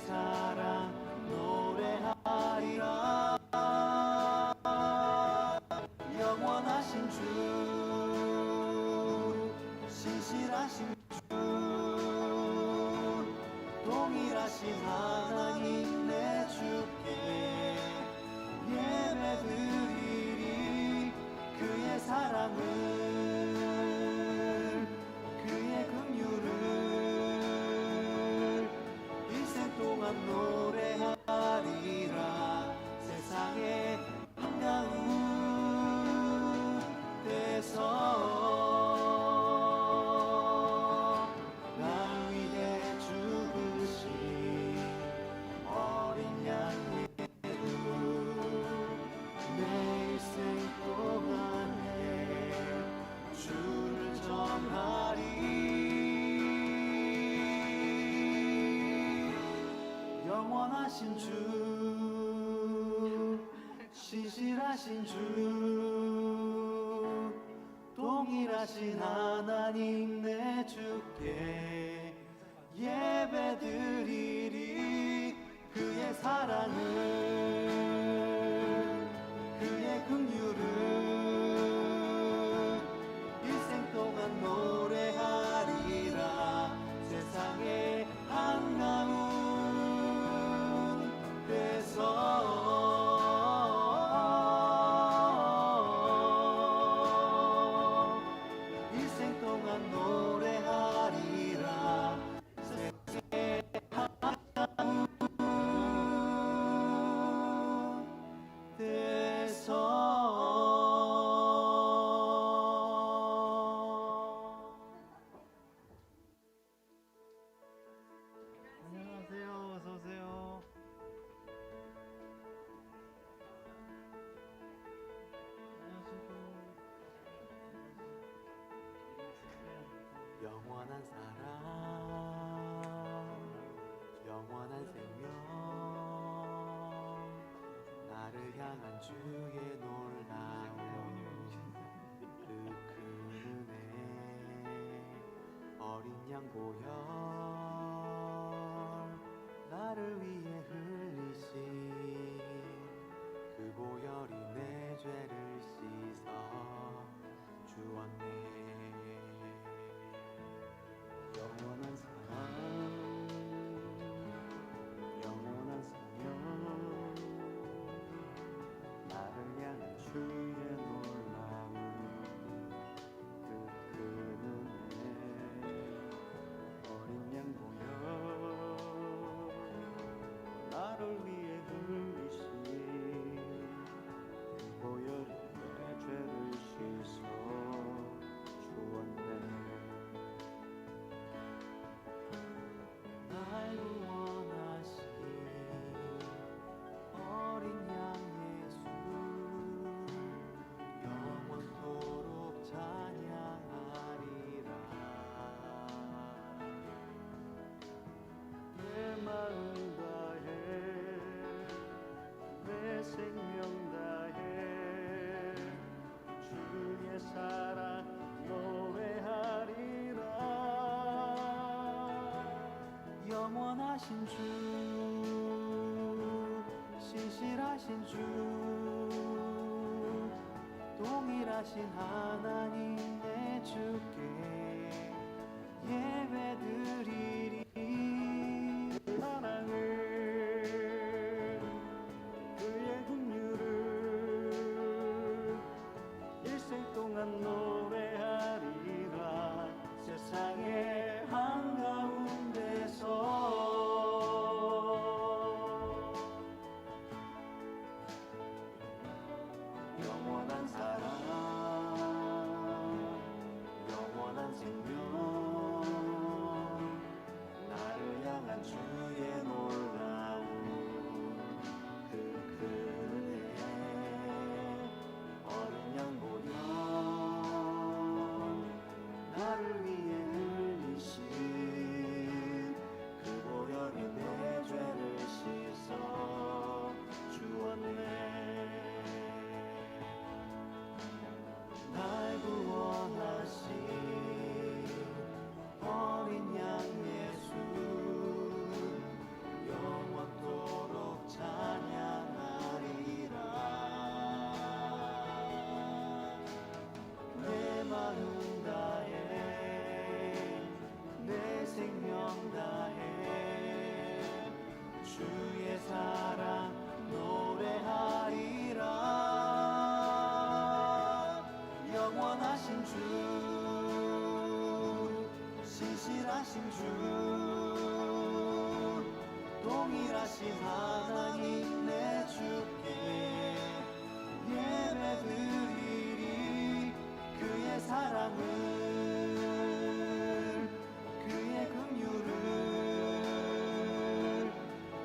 사랑 노래하리라. 영원하신 주, 신실하신 주, 동일하신 하나님 내 주께 예배드리리. 그의 사랑을, 그의 긍휼을 일생 동안 노래하리라. 세상의 한가운데서 날 위해 죽으신 어린 양 예수, 내 일생 동안에 주를 전하리. 영원하신 주, 신실하신 주, 동일하신 하나님 내 주께 예배드리리. 그의 사랑을, 그의 긍휼을 일생 동안 노래하리라. 세상의 한가운데서 일생 동안 노래하리라. 세상의 안녕하세요. 어서 오세요. 영원한 사랑, 영원한 생명, 나를 향한 주의 놀라운 그 큰 은혜, 어린 양 보혈 나를 위해 흘리신 그 보혈이 내 죄를 씻어 주었네. 영원한 사랑, 영원한 생명, 나를 향한 주의 놀라운 그 큰 은혜, 어린 양 보혈 나를 위해 흘리신 그 보혈이 내 죄를 씻어 주었네. 날 구원하신 어린 양 예수, 영원토록 찬양하리라. 내 마음 다해, 내 생명 다해 주의 사랑 노래하리라. 영원하신 주, 신실하신 주, 동일하신 하나님 내 주께 예배드리리. 사랑을, 그의 긍휼을 일생 동안 노래하리라. 세상의 한가운데서 영원한 사랑, 영원한 생명, 영원하신 주 동일하신 하나님 내 주께 예배드리리 그의 사랑을 그의 긍휼을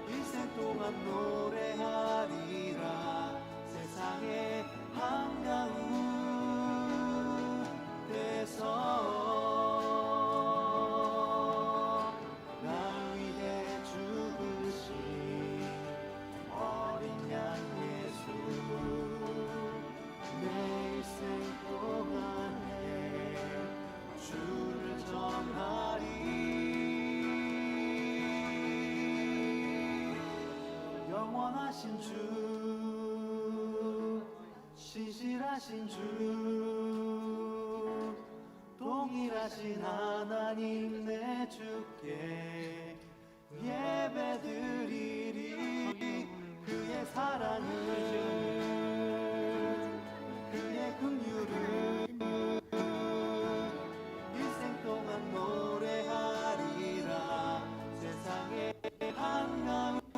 일생 동안 노래하리라 세상의 한가운데서 날 위해 죽으신 어린 양 예수 내 일생 동안에 주를 전하리 영원하신 주 신실하신 주 동일하신 하나님 내 주께 예배드리리 그의 사랑을 그의 긍휼을 일생 동안 노래하리라 세상의 한가운데서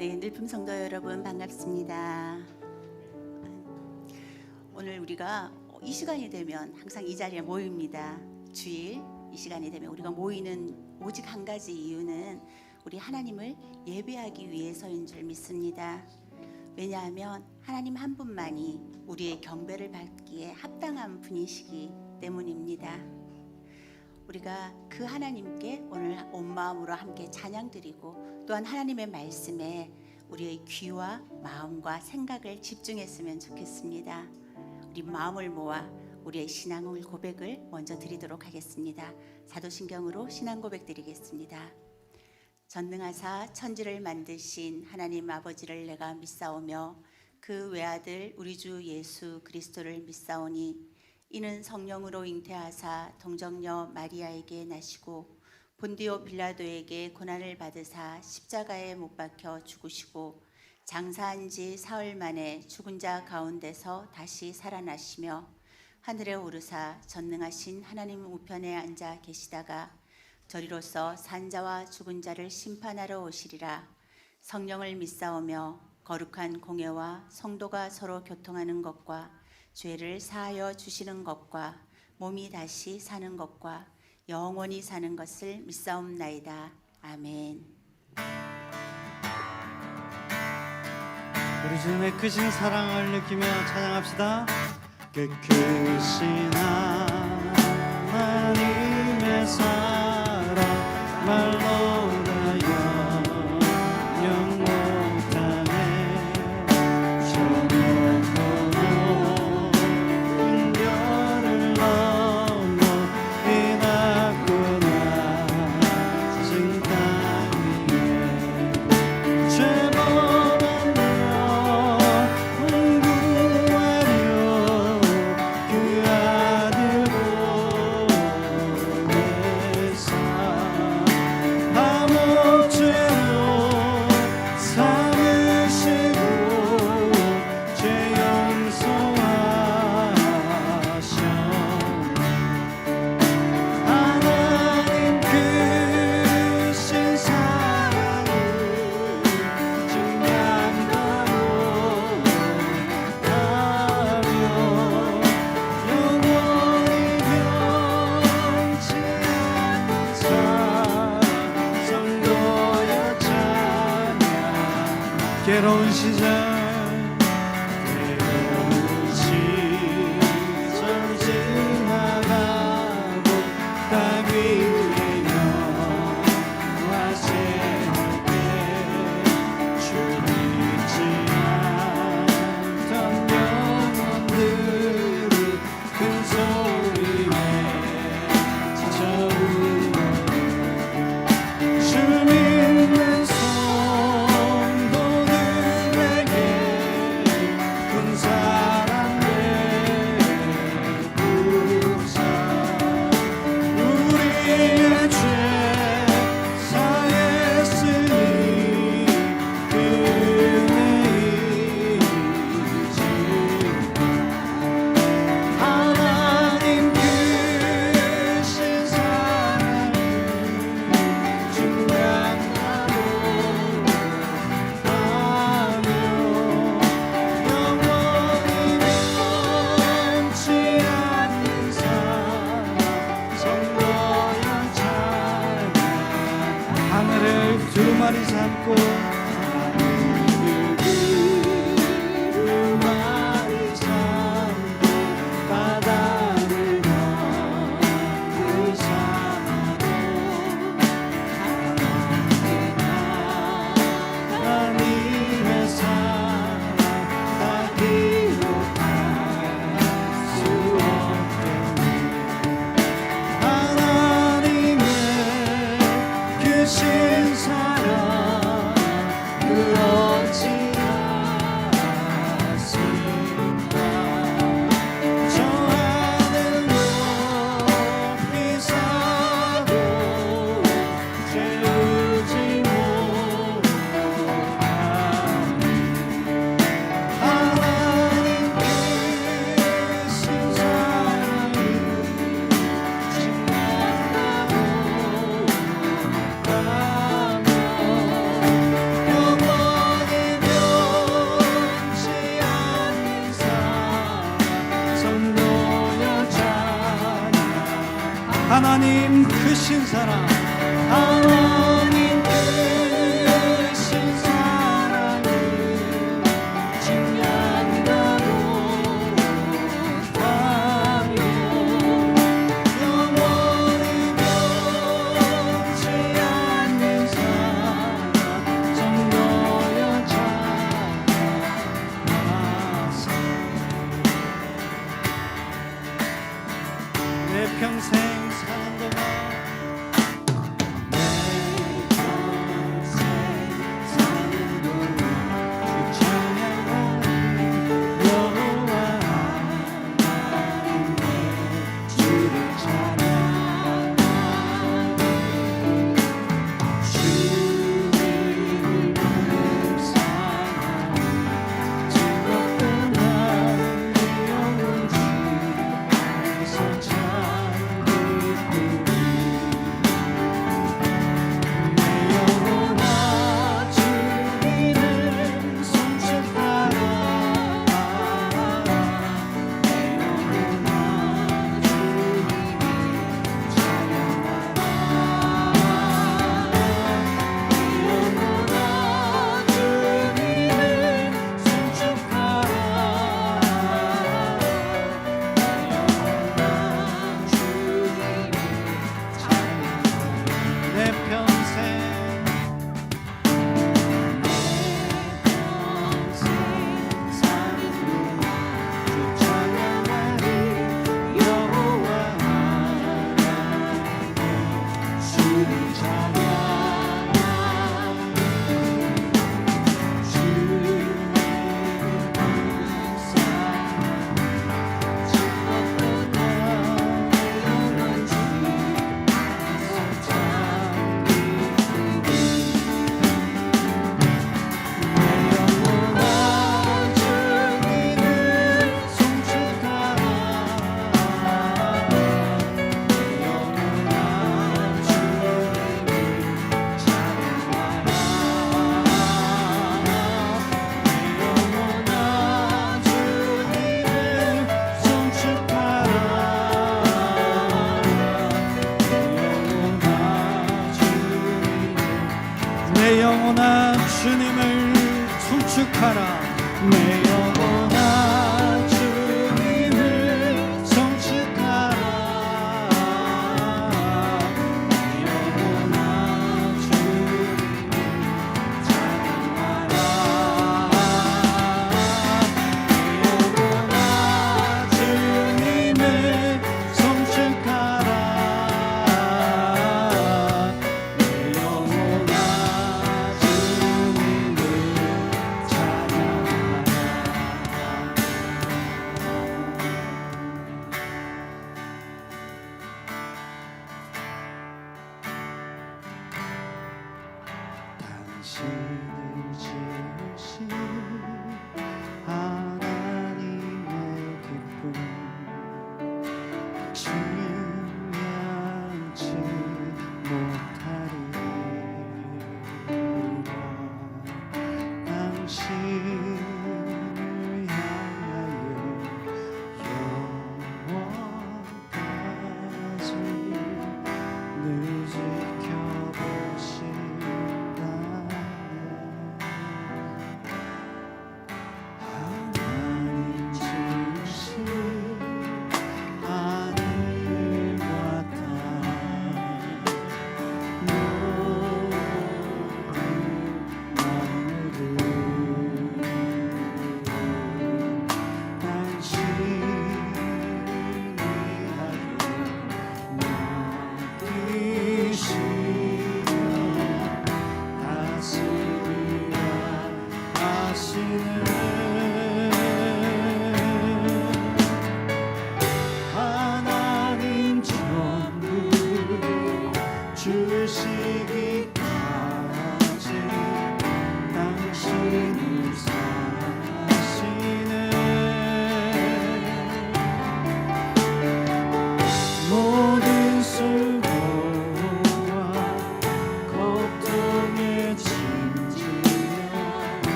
네, 늘품 성도 여러분 반갑습니다. 오늘 우리가 이 시간이 되면 항상 이 자리에 모입니다. 주일 이 시간이 되면 우리가 모이는 오직 한 가지 이유는 우리 하나님을 예배하기 위해서인 줄 믿습니다. 왜냐하면 하나님 한 분만이 우리의 경배를 받기에 합당한 분이시기 때문입니다. 우리가 그 하나님께 오늘 온 마음으로 함께 찬양드리고 또한 하나님의 말씀에 우리의 귀와 마음과 생각을 집중했으면 좋겠습니다. 우리 마음을 모아 우리의 신앙을 고백을 먼저 드리도록 하겠습니다. 사도신경으로 신앙 고백 드리겠습니다. 전능하사 천지를 만드신 하나님 아버지를 내가 믿사오며 그 외아들 우리 주 예수 그리스도를 믿사오니 이는 성령으로 잉태하사 동정녀 마리아에게 나시고 본디오 빌라도에게 고난을 받으사 십자가에 못 박혀 죽으시고 장사한 지 사흘 만에 죽은 자 가운데서 다시 살아나시며 하늘에 오르사 전능하신 하나님 우편에 앉아 계시다가 저리로서 산자와 죽은 자를 심판하러 오시리라. 성령을 믿사오며 거룩한 공예와 성도가 서로 교통하는 것과 죄를 사하여 주시는 것과 몸이 다시 사는 것과 영원히 사는 것을 믿사옵나이다. 아멘. 우리 주님의 크신 사랑을 느끼며 찬양합시다. 그 크신 하나님의 사랑 말로다 영영 못하네. 저녁으로 은별을 넘어 이 낮구나 진 땅 위에 죄범하며 구하려 그 아들 보내사 하나님 크신 사랑, 하나님 크신 사랑을 증명하고 가며 영원히 변치 않는 사랑 정도여 찬양하세. 내 평생 사는 동안 내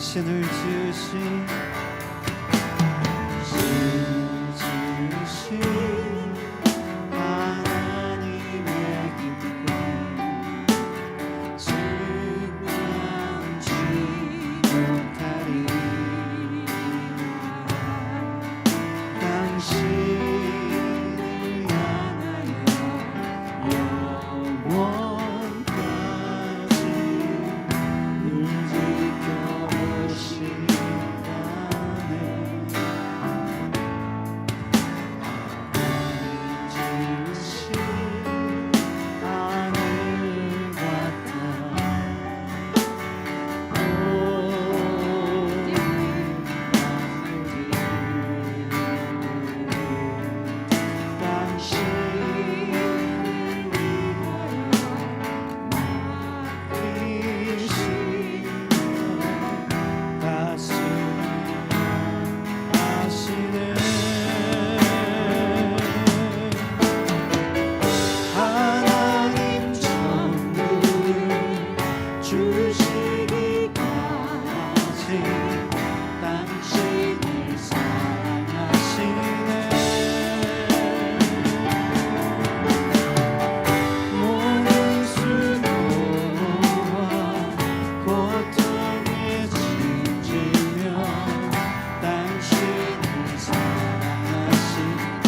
당신을 지으신 하나님의 기쁨 증명치 못하리. 당신을 향하여 영원까지 늘 지켜보시다네. 지으신 하늘 같아. 하나님 전부를 주시기까지 당신을 사랑하시네. 모든 수고와 고통에 짐지며 당신을 사랑하신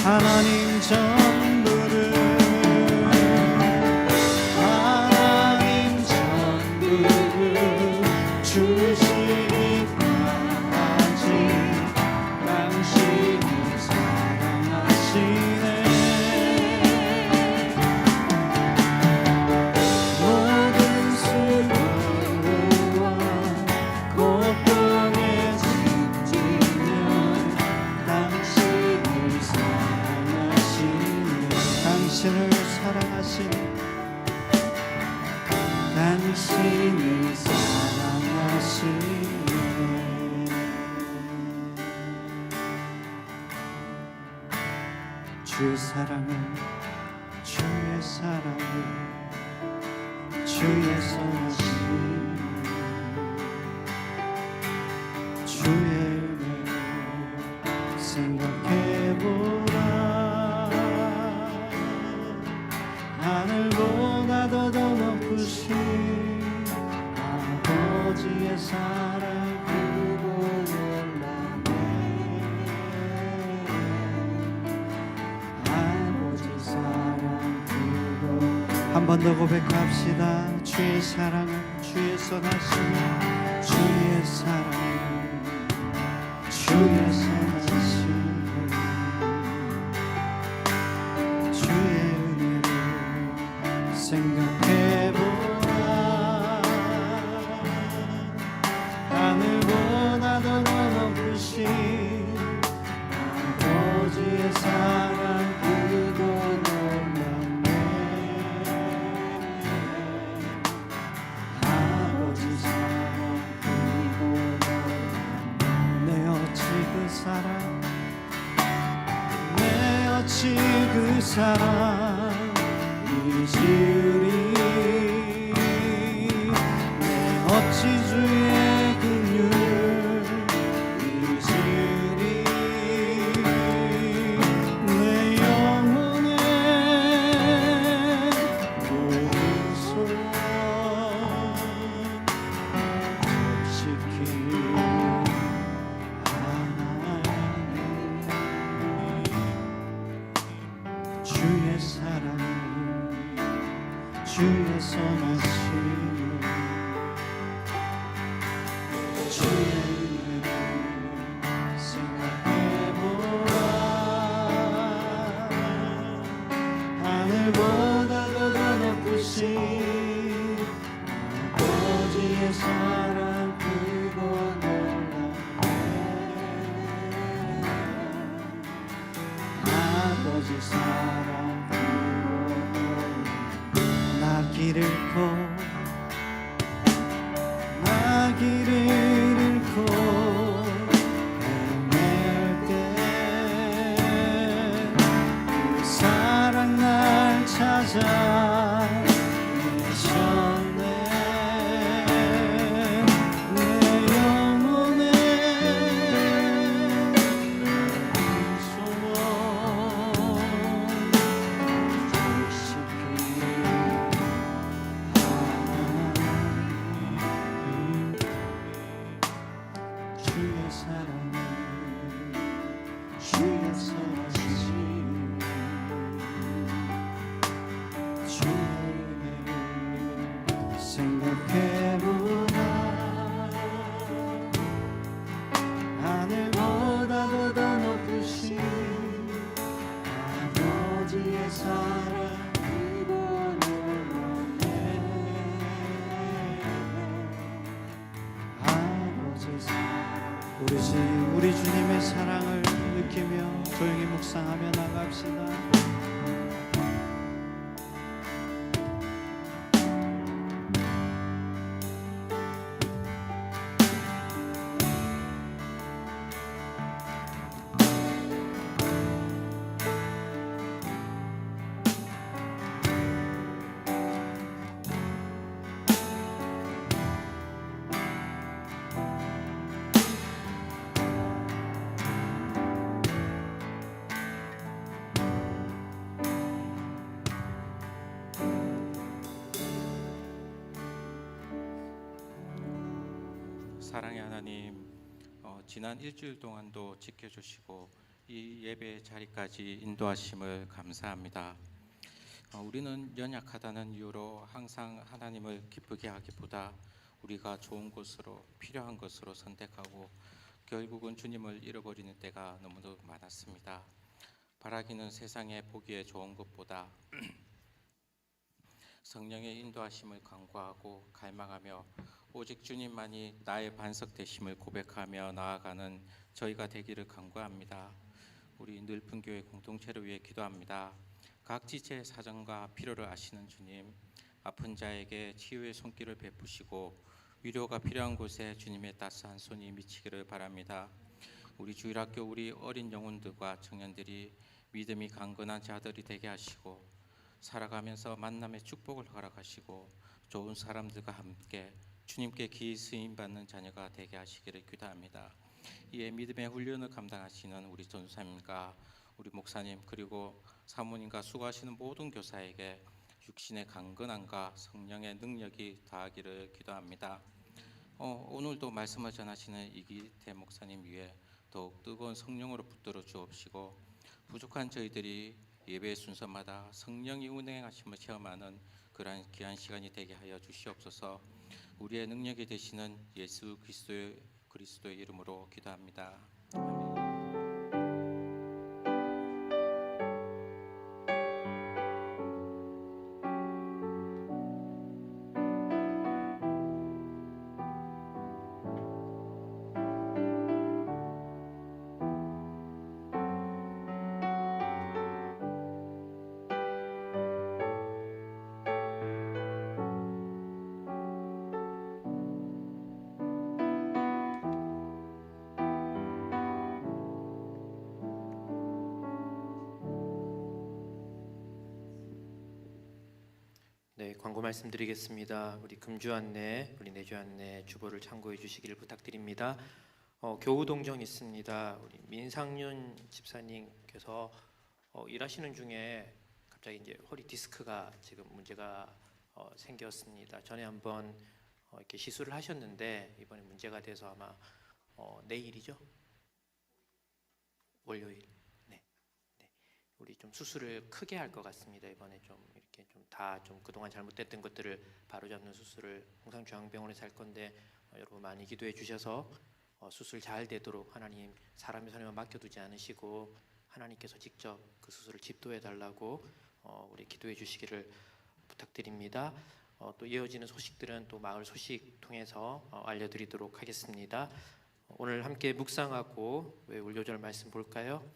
하나님 전부를 하나님 전부를 주시기까지 당신을 사랑하시네. 모든 수고와 고통에 짐지며 당신을 사랑하시네. 당신을 사랑하시네. 당신을 사랑하시네. 주의 사랑은 주의 사랑은 주의 선하심 주의 은혜를 생각해보라. 하늘보다도 더 높으신 아버지의 사랑 그거 놀라네. 아버지 사랑 그거 한 번 더 고백합시다. 주의 사랑은 주의 선하심 주의 사랑 주의 선하심 주의 은혜를 생각해보라. 하늘보다도 더 높으신 아버지의 사랑 그거 놀랐네. 아버지 사랑 그거 놀랐네. 내 어찌 그 사랑 내 어찌 그 사랑 잊으리. 내 어찌 주의 긍휼을 잊으리. 내 영혼의 모든 소원 지키는 하나님 주의 사랑 주의 선하심 주의 은혜를 생각해보라. 하늘보다도 더 높으신 아버지의 사랑 그거 놀라네. 아버지 사랑 나 길을 잃고 나 길을 잃고 헤맬 때 그 사랑 날 찾아 내셨네. 내 영혼 사랑을 느끼며 조용히 묵상하며 나갑시다. 사랑의 하나님, 지난 일주일 동안도 지켜주시고 이 예배 자리까지 인도하심을 감사합니다. 우리는 연약하다는 이유로 항상 하나님을 기쁘게 하기보다 우리가 좋은 것으로 필요한 것으로 선택하고 결국은 주님을 잃어버리는 때가 너무도 많았습니다. 바라기는 세상에 보기에 좋은 것보다 성령의 인도하심을 간구하고 갈망하며 오직 주님만이 나의 반석 되심을 고백하며 나아가는 저희가 되기를 간구합니다. 우리 늘픈교회 공동체를 위해 기도합니다. 각 지체의 사정과 필요를 아시는 주님, 아픈 자에게 치유의 손길을 베푸시고 위로가 필요한 곳에 주님의 따스한 손이 미치기를 바랍니다. 우리 주일학교 우리 어린 영혼들과 청년들이 믿음이 강건한 자들이 되게 하시고 살아가면서 만남의 축복을 허락하시고 좋은 사람들과 함께 주님께 기이 쓰임받는 자녀가 되게 하시기를 기도합니다. 이에 믿음의 훈련을 감당하시는 우리 전도사님과 우리 목사님 그리고 사모님과 수고하시는 모든 교사에게 육신의 강건함과 성령의 능력이 더하기를 기도합니다. 오늘도 말씀을 전하시는 이기태 목사님 위에 더욱 뜨거운 성령으로 붙들어 주옵시고 부족한 저희들이 예배 순서마다 성령이 운행하심을 체험하는 그러한 귀한 시간이 되게 하여 주시옵소서. 우리의 능력이 되시는 예수 그리스도의 이름으로 기도합니다. 아멘. 네, 광고 말씀드리겠습니다. 우리 금주 안내, 우리 내주 안내 주보를 참고해 주시기를 부탁드립니다. 교우 동정 있습니다. 우리 민상윤 집사님께서 일하시는 중에 갑자기 이제 허리 디스크가 지금 문제가 생겼습니다. 전에 한번 이렇게 시술을 하셨는데 이번에 문제가 돼서 아마 내일이죠? 월요일. 우리 좀 수술을 크게 할 것 같습니다. 이번에 좀 이렇게 좀 다 좀 그동안 잘못됐던 것들을 바로잡는 수술을 홍상중앙병원에서 할 건데 여러분 많이 기도해 주셔서 수술 잘 되도록 하나님 사람의 손에만 맡겨두지 않으시고 하나님께서 직접 그 수술을 집도해 달라고 우리 기도해 주시기를 부탁드립니다. 또 이어지는 소식들은 또 마을 소식 통해서 알려드리도록 하겠습니다. 오늘 함께 묵상하고 외울 요절 말씀 볼까요?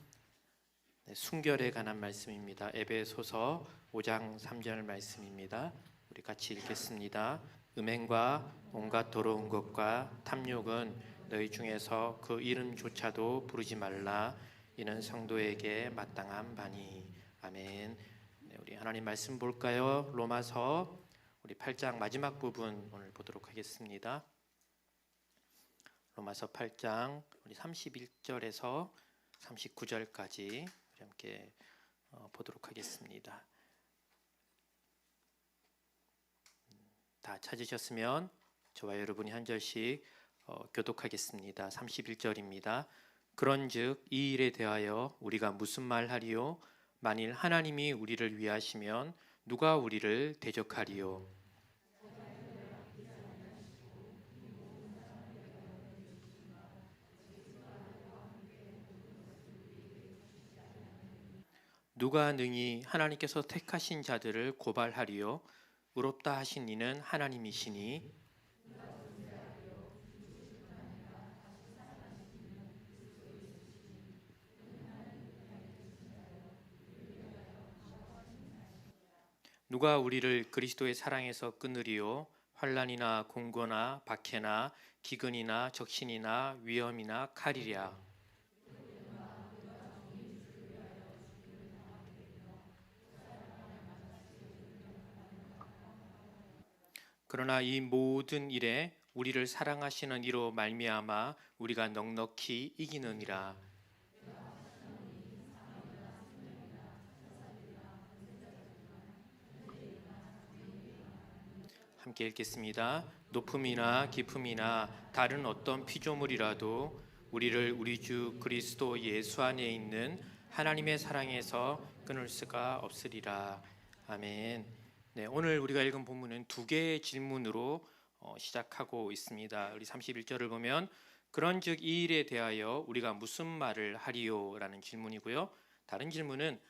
네, 순결에 관한 말씀입니다. 에베소서 5장 3절 말씀입니다. 우리 같이 읽겠습니다. 음행과 온갖 더러운 것과 탐욕은 너희 중에서 그 이름조차도 부르지 말라. 이는 성도에게 마땅한 바니. 아멘. 네, 우리 하나님 말씀 볼까요? 로마서 우리 8장 마지막 부분 오늘 보도록 하겠습니다. 로마서 8장 우리 31절에서 39절까지 함께 보도록 하겠습니다. 다 찾으셨으면 저와 여러분이 한 절씩 교독하겠습니다. 31절입니다. 그런즉 이 일에 대하여 우리가 무슨 말하리요? 만일 하나님이 우리를 위하시면 누가 우리를 대적하리요? 누가 능히 하나님께서 택하신 자들을 고발하리요? 의롭다 하신 이는 하나님이시니 누가 우리를 그리스도의 사랑에서 끊으리요? 환난이나 공고나 박해나 기근이나 적신이나 위험이나 칼이랴. 그러나 이 모든 일에 우리를 사랑하시는 이로 말미암아 우리가 넉넉히 이기느니라. 함께 읽겠습니다. 높음이나 깊음이나 다른 어떤 피조물이라도 우리를 우리 주 그리스도 예수 안에 있는 하나님의 사랑에서 끊을 수가 없으리라. 아멘. 네, 오늘 우리가 읽은 본문은 두 개의 질문으로 시작하고 있습니다. 우리 31절을 보면 그런즉 이 일에 대하여 우리가 무슨 말을 하리요라는 질문이고요. 다른 질문은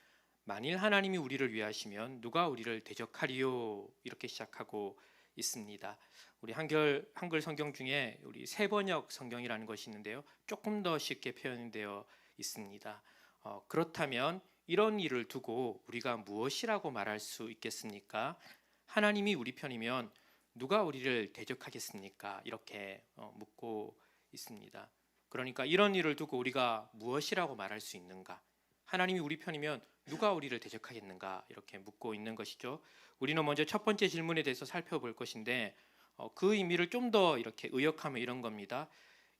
만일 하나님이 우리를 위하시면 누가 우리를 대적하리요 이렇게 시작하고 있습니다. 우리 한글 성경 중에 우리 세번역 성경이라는 것이 있는데요. 조금 더 쉽게 표현되어 있습니다. 그렇다면 이런 일을 두고 우리가 무엇이라고 말할 수 있겠습니까? 하나님이 우리 편이면 누가 우리를 대적하겠습니까? 이렇게 묻고 있습니다. 그러니까 이런 일을 두고 우리가 무엇이라고 말할 수 있는가? 하나님이 우리 편이면 누가 우리를 대적하겠는가? 이렇게 묻고 있는 것이죠. 우리는 먼저 첫 번째 질문에 대해서 살펴볼 것인데 그 의미를 좀 더 이렇게 의역하면 이런 겁니다.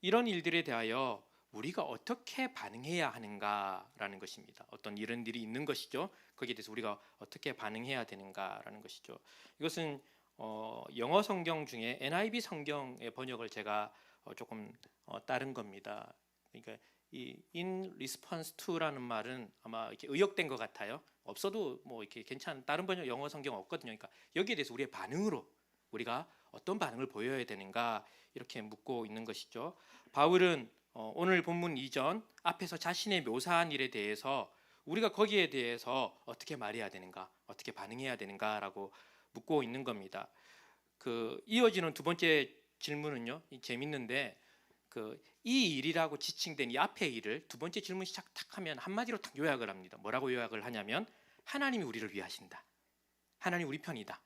이런 일들에 대하여 우리가 어떻게 반응해야 하는가라는 것입니다. 어떤 이런 일이 있는 것이죠. 거기에 대해서 우리가 어떻게 반응해야 되는가라는 것이죠. 이것은 영어 성경 중에 NIV 성경의 번역을 제가 조금 따른 겁니다. 그러니까 이 in response to라는 말은 아마 이렇게 의역된 것 같아요. 없어도 뭐 이렇게 괜찮은 다른 번역 영어 성경 없거든요. 그러니까 여기에 대해서 우리의 반응으로 우리가 어떤 반응을 보여야 되는가 이렇게 묻고 있는 것이죠. 바울은 오늘 본문 이전 앞에서 자신의 묘사한 일에 대해서 우리가 거기에 대해서 어떻게 말해야 되는가, 어떻게 반응해야 되는가라고 묻고 있는 겁니다. 그 이어지는 두 번째 질문은요, 재밌는데 이 일이라고 지칭된 이 앞의 일을 두 번째 질문 시작 탁 하면 한마디로 딱 요약을 합니다. 뭐라고 요약을 하냐면 하나님이 우리를 위하신다. 하나님 우리 편이다.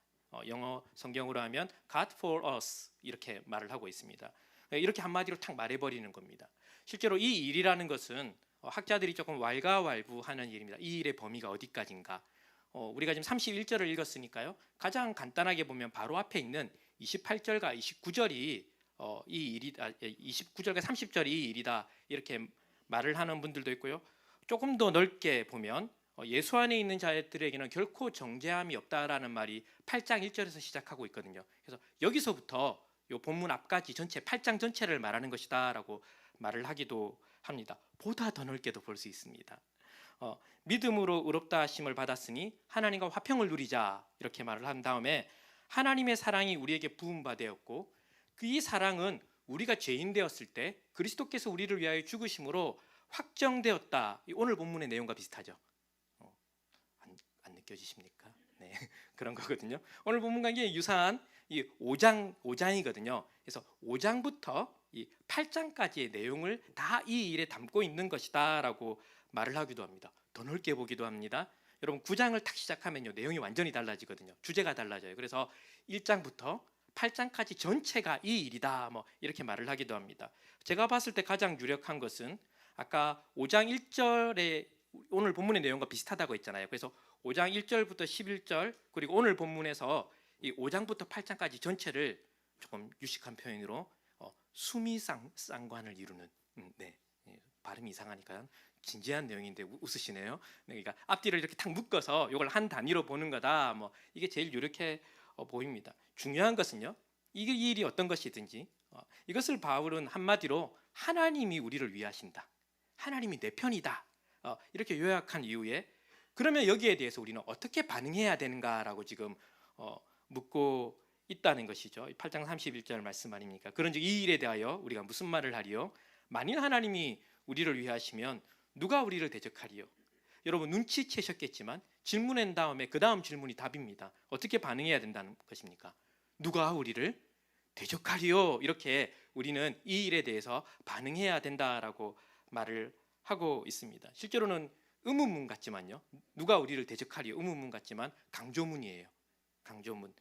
영어 성경으로 하면 God for us 이렇게 말을 하고 있습니다. 이렇게 한마디로 탁 말해버리는 겁니다. 실제로 이 일이라는 것은 학자들이 조금 왈가왈부하는 일입니다. 이 일의 범위가 어디까지인가? 우리가 지금 31절을 읽었으니까요. 가장 간단하게 보면 바로 앞에 있는 28절과 29절이 이 일이다. 29절과 30절이 이 일이다. 이렇게 말을 하는 분들도 있고요. 조금 더 넓게 보면 예수 안에 있는 자들에게는 결코 정죄함이 없다라는 말이 8장 1절에서 시작하고 있거든요. 그래서 여기서부터 이 본문 앞까지 전체 8장 전체를 말하는 것이다라고 말을 하기도 합니다. 보다 더 넓게도 볼 수 있습니다. 믿음으로 의롭다 하심을 받았으니 하나님과 화평을 누리자 이렇게 말을 한 다음에 하나님의 사랑이 우리에게 부음받았고 이 사랑은 우리가 죄인 되었을 때 그리스도께서 우리를 위하여 죽으심으로 확정되었다. 오늘 본문의 내용과 비슷하죠. 안 느껴지십니까? 네, 그런 거거든요. 오늘 본문과 이게 유사한 이 5장이거든요. 그래서 5장부터 이 8장까지의 내용을 다 이 일에 담고 있는 것이다라고 말을 하기도 합니다. 더 넓게 보기도 합니다. 여러분 9장을 딱 시작하면요 내용이 완전히 달라지거든요. 주제가 달라져요. 그래서 1장부터 8장까지 전체가 이 일이다 뭐 이렇게 말을 하기도 합니다. 제가 봤을 때 가장 유력한 것은 아까 5장 1절에 오늘 본문의 내용과 비슷하다고 했잖아요. 그래서 5장 1절부터 11절 그리고 오늘 본문에서 이 5장부터 8장까지 전체를 조금 유식한 표현으로 수미상관을 이루는 네, 발음이 이상하니까 진지한 내용인데 웃으시네요. 그러니까 앞뒤를 이렇게 탁 묶어서 이걸 한 단위로 보는 거다. 뭐 이게 제일 유력해 보입니다. 중요한 것은요. 이 일이 어떤 것이든지 이것을 바울은 한마디로 하나님이 우리를 위하신다. 하나님이 내 편이다. 이렇게 요약한 이후에 그러면 여기에 대해서 우리는 어떻게 반응해야 되는가라고 지금 묻고 있다는 것이죠. 8장 31절 말씀 아닙니까? 그런즉 이 일에 대하여 우리가 무슨 말을 하리요? 만일 하나님이 우리를 위하시면 누가 우리를 대적하리요? 여러분 눈치채셨겠지만 질문한 다음에 그 다음 질문이 답입니다. 어떻게 반응해야 된다는 것입니까? 누가 우리를 대적하리요? 이렇게 우리는 이 일에 대해서 반응해야 된다라고 말을 하고 있습니다. 실제로는 의문문 같지만요. 누가 우리를 대적하리요? 의문문 같지만 강조문이에요. 강조문.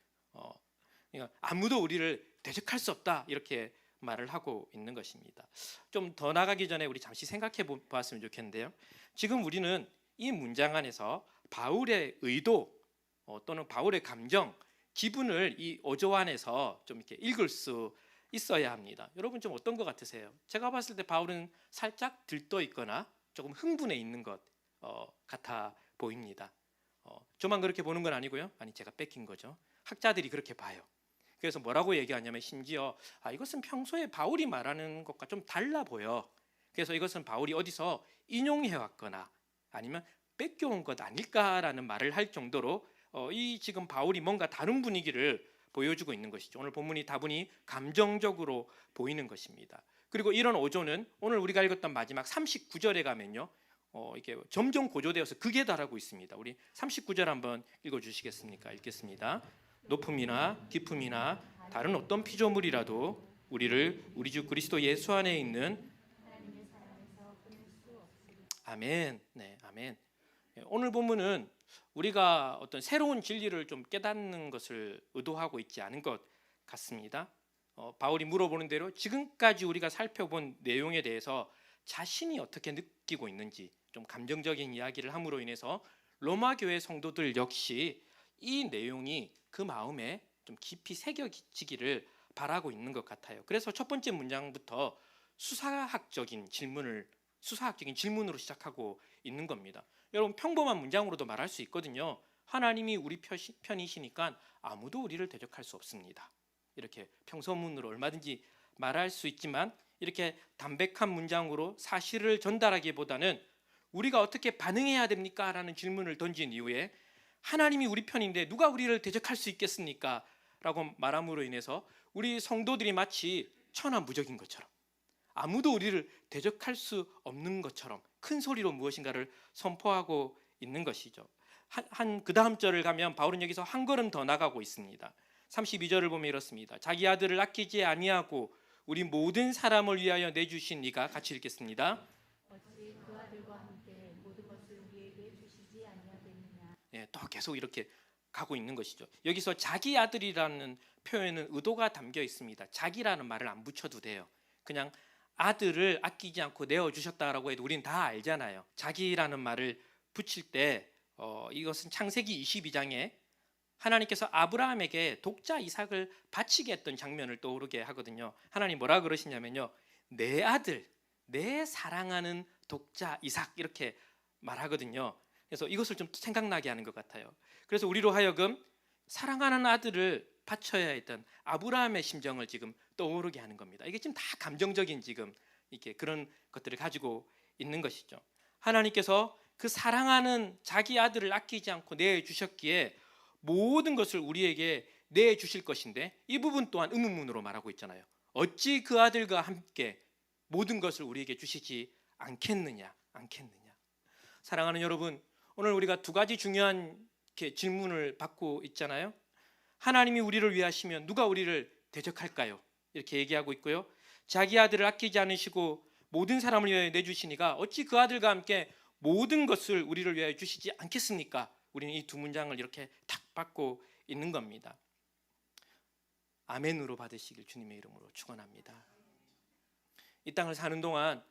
그러니까 아무도 우리를 대적할 수 없다 이렇게 말을 하고 있는 것입니다. 좀 더 나가기 전에 우리 잠시 생각해 보았으면 좋겠는데요. 지금 우리는 이 문장 안에서 바울의 의도 또는 바울의 감정, 기분을 이 5조 안에서 좀 이렇게 읽을 수 있어야 합니다. 여러분 좀 어떤 것 같으세요? 제가 봤을 때 바울은 살짝 들떠 있거나 조금 흥분해 있는 것 같아 보입니다. 저만 그렇게 보는 건 아니고요. 아니 제가 뺏긴 거죠. 학자들이 그렇게 봐요. 그래서 뭐라고 얘기하냐면 심지어 이것은 평소에 바울이 말하는 것과 좀 달라 보여. 그래서 이것은 바울이 어디서 인용해 왔거나 아니면 뺏겨온 것 아닐까라는 말을 할 정도로 이 지금 바울이 뭔가 다른 분위기를 보여주고 있는 것이죠. 오늘 본문이 다분히 감정적으로 보이는 것입니다. 그리고 이런 오조는 오늘 우리가 읽었던 마지막 39절에 가면요, 이게 점점 고조되어서 극에 달하고 있습니다. 우리 39절 한번 읽어주시겠습니까? 읽겠습니다. 높음이나 깊음이나 다른 어떤 피조물이라도 우리를 우리 주 그리스도 예수 안에 있는 아멘. 네, 아멘. 오늘 본문은 우리가 어떤 새로운 진리를 좀 깨닫는 것을 의도하고 있지 않은 것 같습니다. 바울이 물어보는 대로 지금까지 우리가 살펴본 내용에 대해서 자신이 어떻게 느끼고 있는지 좀 감정적인 이야기를 함으로 인해서 로마 교회 성도들 역시 이 내용이 그 마음에 좀 깊이 새겨지기를 바라고 있는 것 같아요. 그래서 첫 번째 문장부터 수사학적인 질문으로 시작하고 있는 겁니다. 여러분 평범한 문장으로도 말할 수 있거든요. 하나님이 우리 편이시니까 아무도 우리를 대적할 수 없습니다. 이렇게 평서문으로 얼마든지 말할 수 있지만 이렇게 담백한 문장으로 사실을 전달하기보다는 우리가 어떻게 반응해야 됩니까? 라는 질문을 던진 이후에 하나님이 우리 편인데 누가 우리를 대적할 수 있겠습니까? 라고 말함으로 인해서 우리 성도들이 마치 천하무적인 것처럼 아무도 우리를 대적할 수 없는 것처럼 큰 소리로 무엇인가를 선포하고 있는 것이죠. 그 다음 절을 가면 바울은 여기서 한 걸음 더 나가고 있습니다. 32절을 보면 이렇습니다. 자기 아들을 아끼지 아니하고 우리 모든 사람을 위하여 내주신 이가, 같이 읽겠습니다. 어찌 그 아들과 함께 모든 것을 우리에게 주시지 아니하겠느냐. 또 계속 이렇게 가고 있는 것이죠. 여기서 자기 아들이라는 표현은 의도가 담겨 있습니다. 자기라는 말을 안 붙여도 돼요. 그냥 아들을 아끼지 않고 내어주셨다라고 해도 우리는 다 알잖아요. 자기라는 말을 붙일 때 이것은 창세기 22장에 하나님께서 아브라함에게 독자 이삭을 바치게 했던 장면을 떠오르게 하거든요. 하나님 뭐라 그러시냐면요, 내 아들, 내 사랑하는 독자 이삭 이렇게 말하거든요. 그래서 이것을 좀 생각나게 하는 것 같아요. 그래서 우리로 하여금 사랑하는 아들을 바쳐야 했던 아브라함의 심정을 지금 떠오르게 하는 겁니다. 이게 지금 다 감정적인 지금 이렇게 그런 것들을 가지고 있는 것이죠. 하나님께서 그 사랑하는 자기 아들을 아끼지 않고 내주셨기에 모든 것을 우리에게 내주실 것인데 이 부분 또한 의문문으로 말하고 있잖아요. 어찌 그 아들과 함께 모든 것을 우리에게 주시지 않겠느냐. 사랑하는 여러분, 오늘 우리가 두 가지 중요한 질문을 받고 있잖아요. 하나님이 우리를 위하시면 누가 우리를 대적할까요? 이렇게 얘기하고 있고요. 자기 아들을 아끼지 않으시고 모든 사람을 위하여 내주시니가 어찌 그 아들과 함께 모든 것을 우리를 위하여 주시지 않겠습니까? 우리는 이 두 문장을 이렇게 탁 받고 있는 겁니다. 아멘으로 받으시길 주님의 이름으로 축원합니다. 이 땅을 사는 동안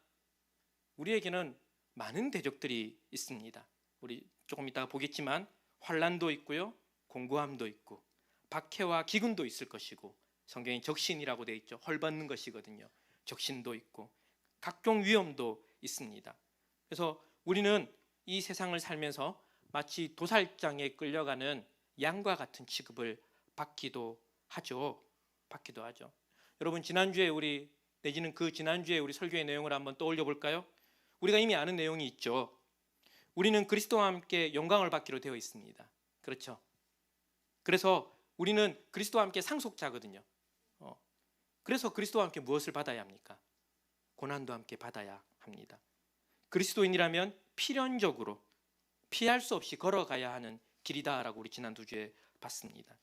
우리에게는 많은 대적들이 있습니다. 우리 조금 이따가 보겠지만 환난도 있고요, 공고함도 있고 박해와 기근도 있을 것이고 성경에 적신이라고 되어 있죠. 헐벗는 것이거든요. 적신도 있고 각종 위험도 있습니다. 그래서 우리는 이 세상을 살면서 마치 도살장에 끌려가는 양과 같은 취급을 받기도 하죠. 여러분 지난주에 내지는 그 지난주에 우리 설교의 내용을 한번 떠올려 볼까요? 우리가 이미 아는 내용이 있죠. 우리는 그리스도와 함께 영광을 받기로 되어 있습니다. 그렇죠? 그래서 우리는 그리스도와 함께 상속자거든요. 그래서 그리스도와 함께 무엇을 받아야 합니까? 고난도 함께 받아야 합니다. 그리스도인이라면 필연적으로 피할 수 없이 걸어가야 하는 길이다라고 우리 지난 두 주에 봤습니다.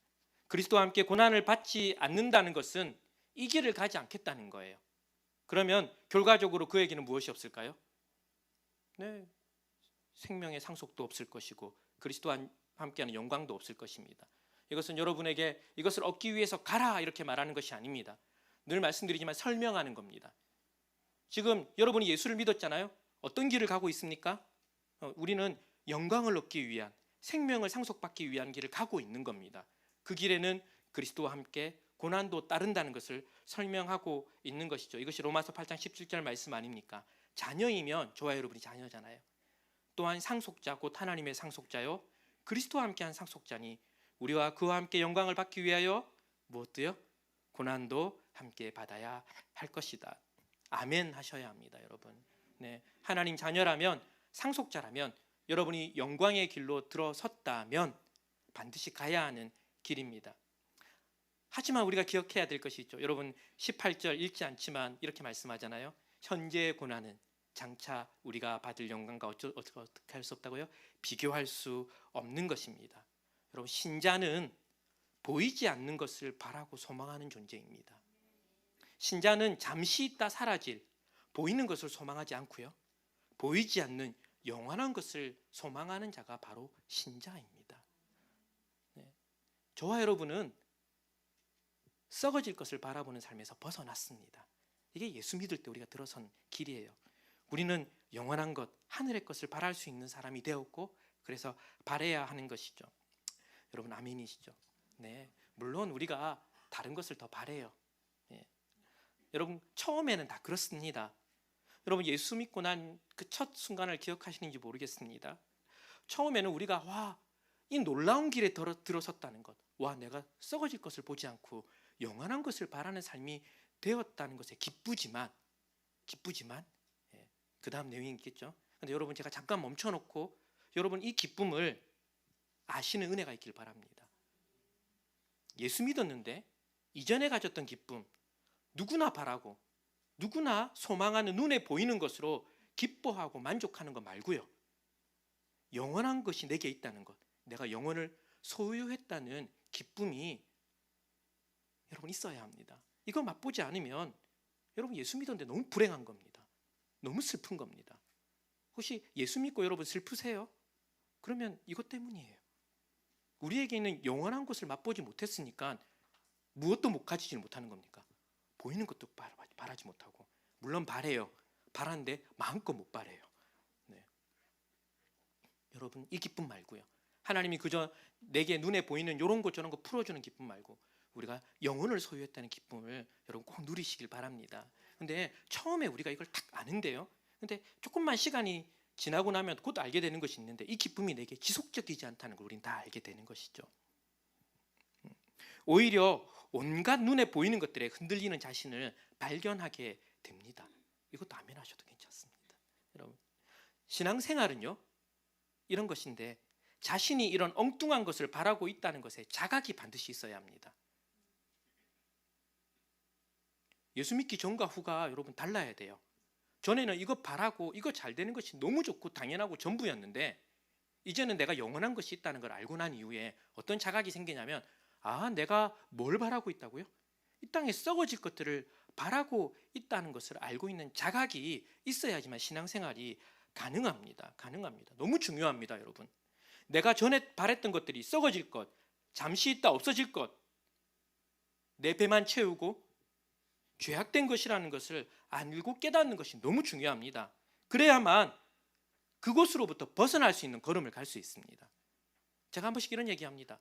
그리스도와 함께 고난을 받지 않는다는 것은 이 길을 가지 않겠다는 거예요. 그러면 결과적으로 그에게는 무엇이 없을까요? 네, 생명의 상속도 없을 것이고 그리스도와 함께하는 영광도 없을 것입니다. 이것은 여러분에게 이것을 얻기 위해서 가라 이렇게 말하는 것이 아닙니다. 늘 말씀드리지만 설명하는 겁니다. 지금 여러분이 예수를 믿었잖아요. 어떤 길을 가고 있습니까? 우리는 영광을 얻기 위한, 생명을 상속받기 위한 길을 가고 있는 겁니다. 그 길에는 그리스도와 함께 고난도 따른다는 것을 설명하고 있는 것이죠. 이것이 로마서 8장 17절 말씀 아닙니까? 자녀이면, 저와 여러분이 자녀잖아요. 또한 상속자, 곧 하나님의 상속자요, 그리스도와 함께한 상속자니 우리와 그와 함께 영광을 받기 위하여 무엇도요? 고난도 함께 받아야 할 것이다. 아멘 하셔야 합니다, 여러분. 네, 하나님 자녀라면, 상속자라면, 여러분이 영광의 길로 들어섰다면 반드시 가야 하는 길입니다. 하지만 우리가 기억해야 될 것이 있죠. 여러분 18절 읽지 않지만 이렇게 말씀하잖아요. 현재의 고난은 장차 우리가 받을 영광과 어떻게 할 수 없다고요? 비교할 수 없는 것입니다. 여러분, 신자는 보이지 않는 것을 바라고 소망하는 존재입니다. 신자는 잠시 있다 사라질 보이는 것을 소망하지 않고요, 보이지 않는 영원한 것을 소망하는 자가 바로 신자입니다. 네. 저와 여러분은 썩어질 것을 바라보는 삶에서 벗어났습니다. 이게 예수 믿을 때 우리가 들어선 길이에요. 우리는 영원한 것, 하늘의 것을 바랄 수 있는 사람이 되었고, 그래서 바라야 하는 것이죠. 여러분 아멘이시죠? 네, 물론 우리가 다른 것을 더 바라요. 네. 여러분 처음에는 다 그렇습니다. 여러분 예수 믿고 난 그 첫 순간을 기억하시는지 모르겠습니다. 처음에는 우리가 와, 이 놀라운 길에 들어섰다는 것, 와, 내가 썩어질 것을 보지 않고 영원한 것을 바라는 삶이 되었다는 것에 기쁘지만 그 다음 내용이 있겠죠. 그런데 여러분 제가 잠깐 멈춰놓고 여러분 이 기쁨을 아시는 은혜가 있길 바랍니다. 예수 믿었는데 이전에 가졌던 기쁨, 누구나 바라고 누구나 소망하는 눈에 보이는 것으로 기뻐하고 만족하는 것 말고요, 영원한 것이 내게 있다는 것, 내가 영혼을 소유했다는 기쁨이 여러분 있어야 합니다. 이거 맛보지 않으면 여러분 예수 믿었는데 너무 불행한 겁니다. 너무 슬픈 겁니다. 혹시 예수 믿고 여러분 슬프세요? 그러면 이것 때문이에요. 우리에게 있는 영원한 것을 맛보지 못했으니까 무엇도 가지지 못하는 겁니까? 보이는 것도 바라지 못하고, 물론 바래요. 바라는데 마음껏 못 바래요. 네. 여러분 이 기쁨 말고요, 하나님이 그저 내게 눈에 보이는 이런 것 저런 거 풀어주는 기쁨 말고 우리가 영혼을 소유했다는 기쁨을 여러분 꼭 누리시길 바랍니다. 근데 처음에 우리가 이걸 딱 아는데요, 근데 조금만 시간이 지나고 나면 곧 알게 되는 것이 있는데 이 기쁨이 내게 지속적이지 않다는 걸 우린 다 알게 되는 것이죠. 오히려 온갖 눈에 보이는 것들에 흔들리는 자신을 발견하게 됩니다. 이것도 아멘 하셔도 괜찮습니다. 여러분 신앙생활은요 이런 것인데, 자신이 이런 엉뚱한 것을 바라고 있다는 것에 자각이 반드시 있어야 합니다. 예수 믿기 전과 후가 여러분 달라야 돼요. 전에는 이거 바라고 이거 잘 되는 것이 너무 좋고 당연하고 전부였는데, 이제는 내가 영원한 것이 있다는 걸 알고 난 이후에 어떤 자각이 생기냐면, 아, 내가 뭘 바라고 있다고요? 이 땅에 썩어질 것들을 바라고 있다는 것을 알고 있는 자각이 있어야지만 신앙생활이 가능합니다. 너무 중요합니다, 여러분. 내가 전에 바랬던 것들이 썩어질 것, 잠시 있다 없어질 것, 내 배만 채우고 죄악된 것이라는 것을 알고 깨닫는 것이 너무 중요합니다. 그래야만 그곳으로부터 벗어날 수 있는 걸음을 갈 수 있습니다. 제가 한 번씩 이런 얘기합니다.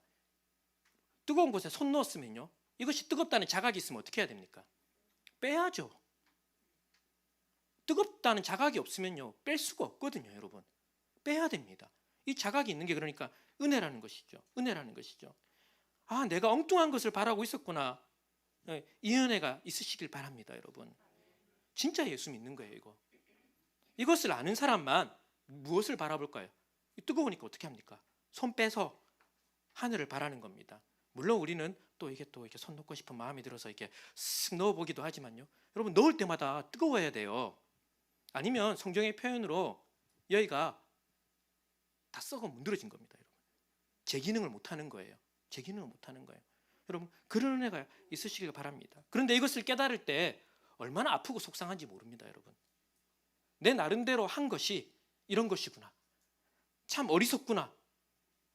뜨거운 곳에 손 넣었으면요, 이것이 뜨겁다는 자각이 있으면 어떻게 해야 됩니까? 빼야죠. 뜨겁다는 자각이 없으면요 뺄 수가 없거든요. 여러분 빼야 됩니다. 이 자각이 있는 게 그러니까 은혜라는 것이죠. 아, 내가 엉뚱한 것을 바라고 있었구나. 이 은혜가 있으시길 바랍니다. 여러분 진짜 예수 믿는 거예요. 이것을 아는 사람만 무엇을 바라볼까요? 뜨거우니까 어떻게 합니까? 손 빼서 하늘을 바라는 겁니다. 물론 우리는 또 이렇게 손 놓고 싶은 마음이 들어서 이렇게 쓱 넣어보기도 하지만요, 여러분 넣을 때마다 뜨거워야 돼요. 아니면 성경의 표현으로 여기가 다 썩어 문드러진 겁니다. 여러분 제 기능을 못하는 거예요. 여러분 그런 은혜가 있으시길 바랍니다. 그런데 이것을 깨달을 때 얼마나 아프고 속상한지 모릅니다. 여러분 내 나름대로 한 것이 이런 것이구나, 참 어리석구나,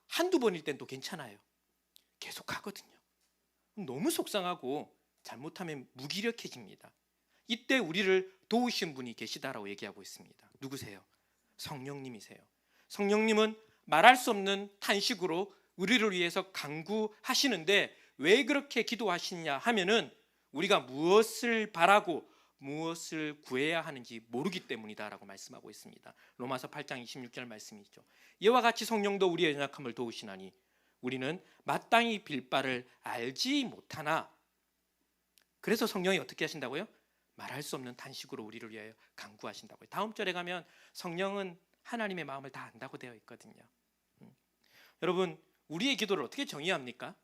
한두 번일 땐 또 괜찮아요. 계속하거든요. 너무 속상하고 잘못하면 무기력해집니다. 이때 우리를 도우신 분이 계시다라고 얘기하고 있습니다. 누구세요? 성령님이세요. 성령님은 말할 수 없는 탄식으로 우리를 위해서 간구하시는데 왜 그렇게 기도하시냐 하면은 우리가 무엇을 바라고 무엇을 구해야 하는지 모르기 때문이다라고 말씀하고 있습니다. 로마서 8장 26절 말씀이죠. 이와 같이 성령도 우리의 연약함을 도우시나니 우리는 마땅히 빌 바를 알지 못하나, 그래서 성령이 어떻게 하신다고요? 말할 수 없는 탄식으로 우리를 위하여 간구하신다고요. 다음 절에 가면 성령은 하나님의 마음을 다 안다고 되어 있거든요. 여러분, 우리의 기도를 어떻게 정의합니까?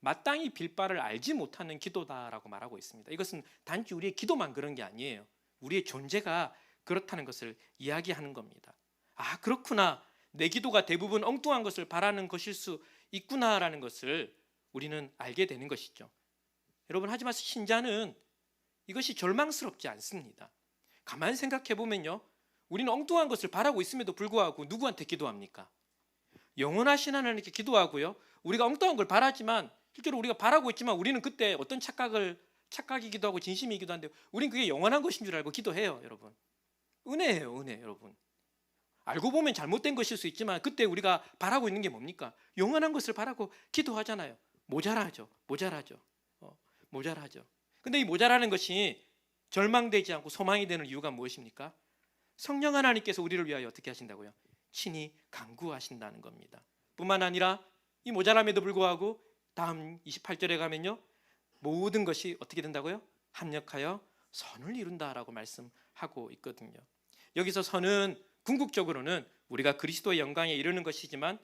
마땅히 빌 바를 알지 못하는 기도다라고 말하고 있습니다. 이것은 단지 우리의 기도만 그런 게 아니에요. 우리의 존재가 그렇다는 것을 이야기하는 겁니다. 아, 그렇구나. 내 기도가 대부분 엉뚱한 것을 바라는 것일 수 있구나라는 것을 우리는 알게 되는 것이죠. 여러분, 하지만 신자는 이것이 절망스럽지 않습니다. 가만히 생각해 보면요, 우리는 엉뚱한 것을 바라고 있음에도 불구하고 누구한테 기도합니까? 영원하신 하나님께 기도하고요. 우리가 엉뚱한 걸 바라지만 실제로 우리가 바라고 있지만 우리는 그때 어떤 착각이기도 하고 진심이기도 한데 우리는 그게 영원한 것인 줄 알고 기도해요. 여러분, 은혜예요, 은혜. 여러분, 알고 보면 잘못된 것일 수 있지만 그때 우리가 바라고 있는 게 뭡니까? 영원한 것을 바라고 기도하잖아요. 모자라죠. 근데 이 모자라는 것이 절망되지 않고 소망이 되는 이유가 무엇입니까? 성령 하나님께서 우리를 위하여 어떻게 하신다고요? 친히 간구하신다는 겁니다. 뿐만 아니라 이 모자람에도 불구하고 다음 28절에 가면요, 모든 것이 어떻게 된다고요? 합력하여 선을 이룬다라고 말씀하고 있거든요. 여기서 선은 궁극적으로는 우리가 그리스도의 영광에 이르는 것이지만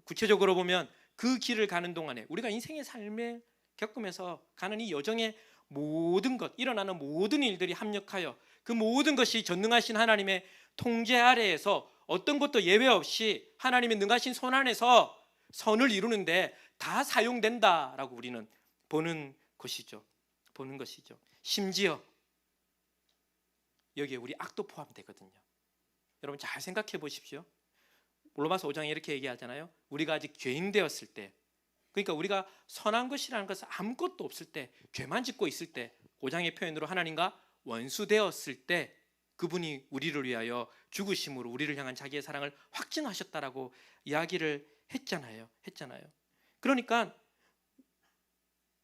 구체적으로 보면 그 길을 가는 동안에 우리가 인생의 삶을 겪으면서 가는 이 여정의 모든 것, 일어나는 모든 일들이 합력하여 그 모든 것이 전능하신 하나님의 통제 아래에서 어떤 것도 예외 없이 하나님의 능하신 손 안에서 선을 이루는데 다 사용된다라고 우리는 보는 것이죠. 심지어 여기에 우리 악도 포함되거든요. 여러분, 잘 생각해 보십시오. 로마서 5장에 이렇게 얘기하잖아요. 우리가 아직 죄인 되었을 때, 그러니까 우리가 선한 것이라는 것은 아무것도 없을 때, 죄만 짓고 있을 때, 5장의 표현으로 하나님과 원수되었을 때 그분이 우리를 위하여 죽으심으로 우리를 향한 자기의 사랑을 확증하셨다라고 이야기를 했잖아요. 그러니까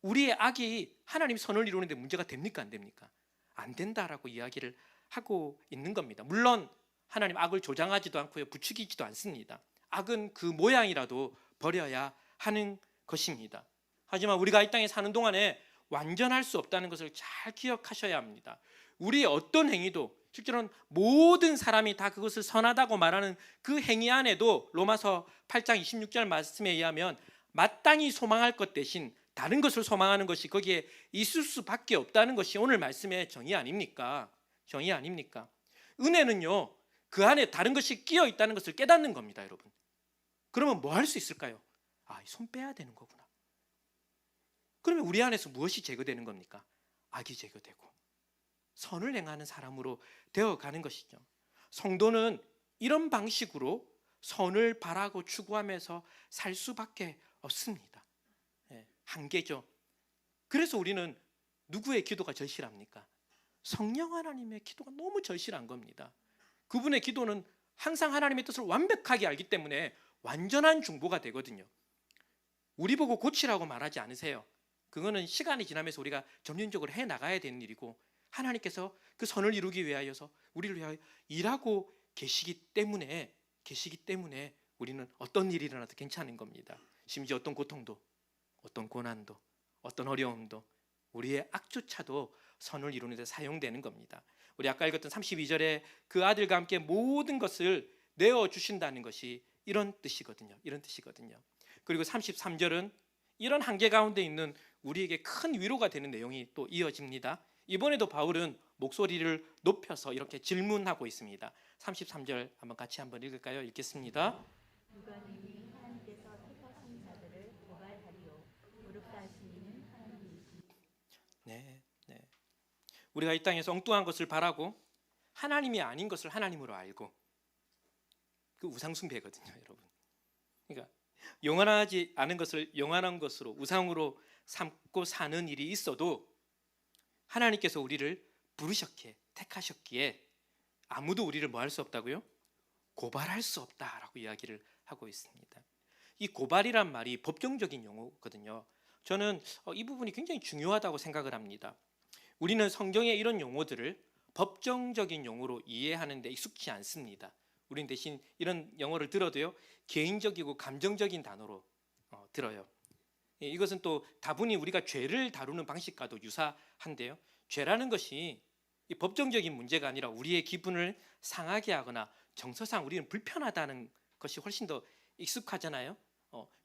우리의 악이 하나님 선을 이루는데 문제가 됩니까? 안 됩니까? 안 된다라고 이야기를 하고 있는 겁니다. 물론 하나님 악을 조장하지도 않고요, 부추기지도 않습니다. 악은 그 모양이라도 버려야 하는 것입니다. 하지만 우리가 이 땅에 사는 동안에 완전할 수 없다는 것을 잘 기억하셔야 합니다. 우리의 어떤 행위도, 실제로는 모든 사람이 다 그것을 선하다고 말하는 그 행위 안에도 로마서 8장 26절 말씀에 의하면 마땅히 소망할 것 대신 다른 것을 소망하는 것이 거기에 있을 수밖에 없다는 것이 오늘 말씀의 정의 아닙니까? 은혜는요, 그 안에 다른 것이 끼어 있다는 것을 깨닫는 겁니다, 여러분. 그러면 뭐 할 수 있을까요? 아, 손 빼야 되는 거구나. 그러면 우리 안에서 무엇이 제거되는 겁니까? 악이 제거되고 선을 행하는 사람으로 되어가는 것이죠. 성도는 이런 방식으로 선을 바라고 추구하면서 살 수밖에 없습니다. 한계죠. 그래서 우리는 누구의 기도가 절실합니까? 성령 하나님의 기도가 너무 절실한 겁니다. 그분의 기도는 항상 하나님의 뜻을 완벽하게 알기 때문에 완전한 중보가 되거든요. 우리 보고 고치라고 말하지 않으세요. 그거는 시간이 지나면서 우리가 점진적으로 해나가야 되는 일이고 하나님께서 그 선을 이루기 위하여서 우리를 위하여 일하고 계시기 때문에 우리는 어떤 일이 일어나도 괜찮은 겁니다. 심지어 어떤 고통도, 어떤 고난도, 어떤 어려움도 우리의 악조차도 선을 이루는 데 사용되는 겁니다. 우리 아까 읽었던 32절에 그 아들과 함께 모든 것을 내어주신다는 것이 이런 뜻이거든요. 그리고 33절은 이런 한계 가운데 있는 우리에게 큰 위로가 되는 내용이 또 이어집니다. 이번에도 바울은 목소리를 높여서 이렇게 질문하고 있습니다. 33절 같이 한번 읽을까요? 읽겠습니다. 누가 능히 하나님께서 택하신 자들을 고발하리요 무릎 다시는 하나님이시니. 네. 우리가 이 땅에서 엉뚱한 것을 바라고 하나님이 아닌 것을 하나님으로 알고, 그 우상숭배거든요, 여러분. 그러니까 영원하지 않은 것을 영원한 것으로 우상으로 삼고 사는 일이 있어도 하나님께서 우리를 부르셨기에 택하셨기에 아무도 우리를 뭐 할 수 없다고요? 고발할 수 없다라고 이야기를 하고 있습니다. 이 고발이란 말이 법정적인 용어거든요. 저는 이 부분이 굉장히 중요하다고 생각을 합니다. 우리는 성경의 이런 용어들을 법정적인 용어로 이해하는 데 익숙치 않습니다. 우리는 대신 이런 영어를 들어도요, 개인적이고 감정적인 단어로 들어요. 이것은 또 다분히 우리가 죄를 다루는 방식과도 유사한데요. 죄라는 것이 이 법정적인 문제가 아니라 우리의 기분을 상하게 하거나 정서상 우리는 불편하다는 것이 훨씬 더 익숙하잖아요.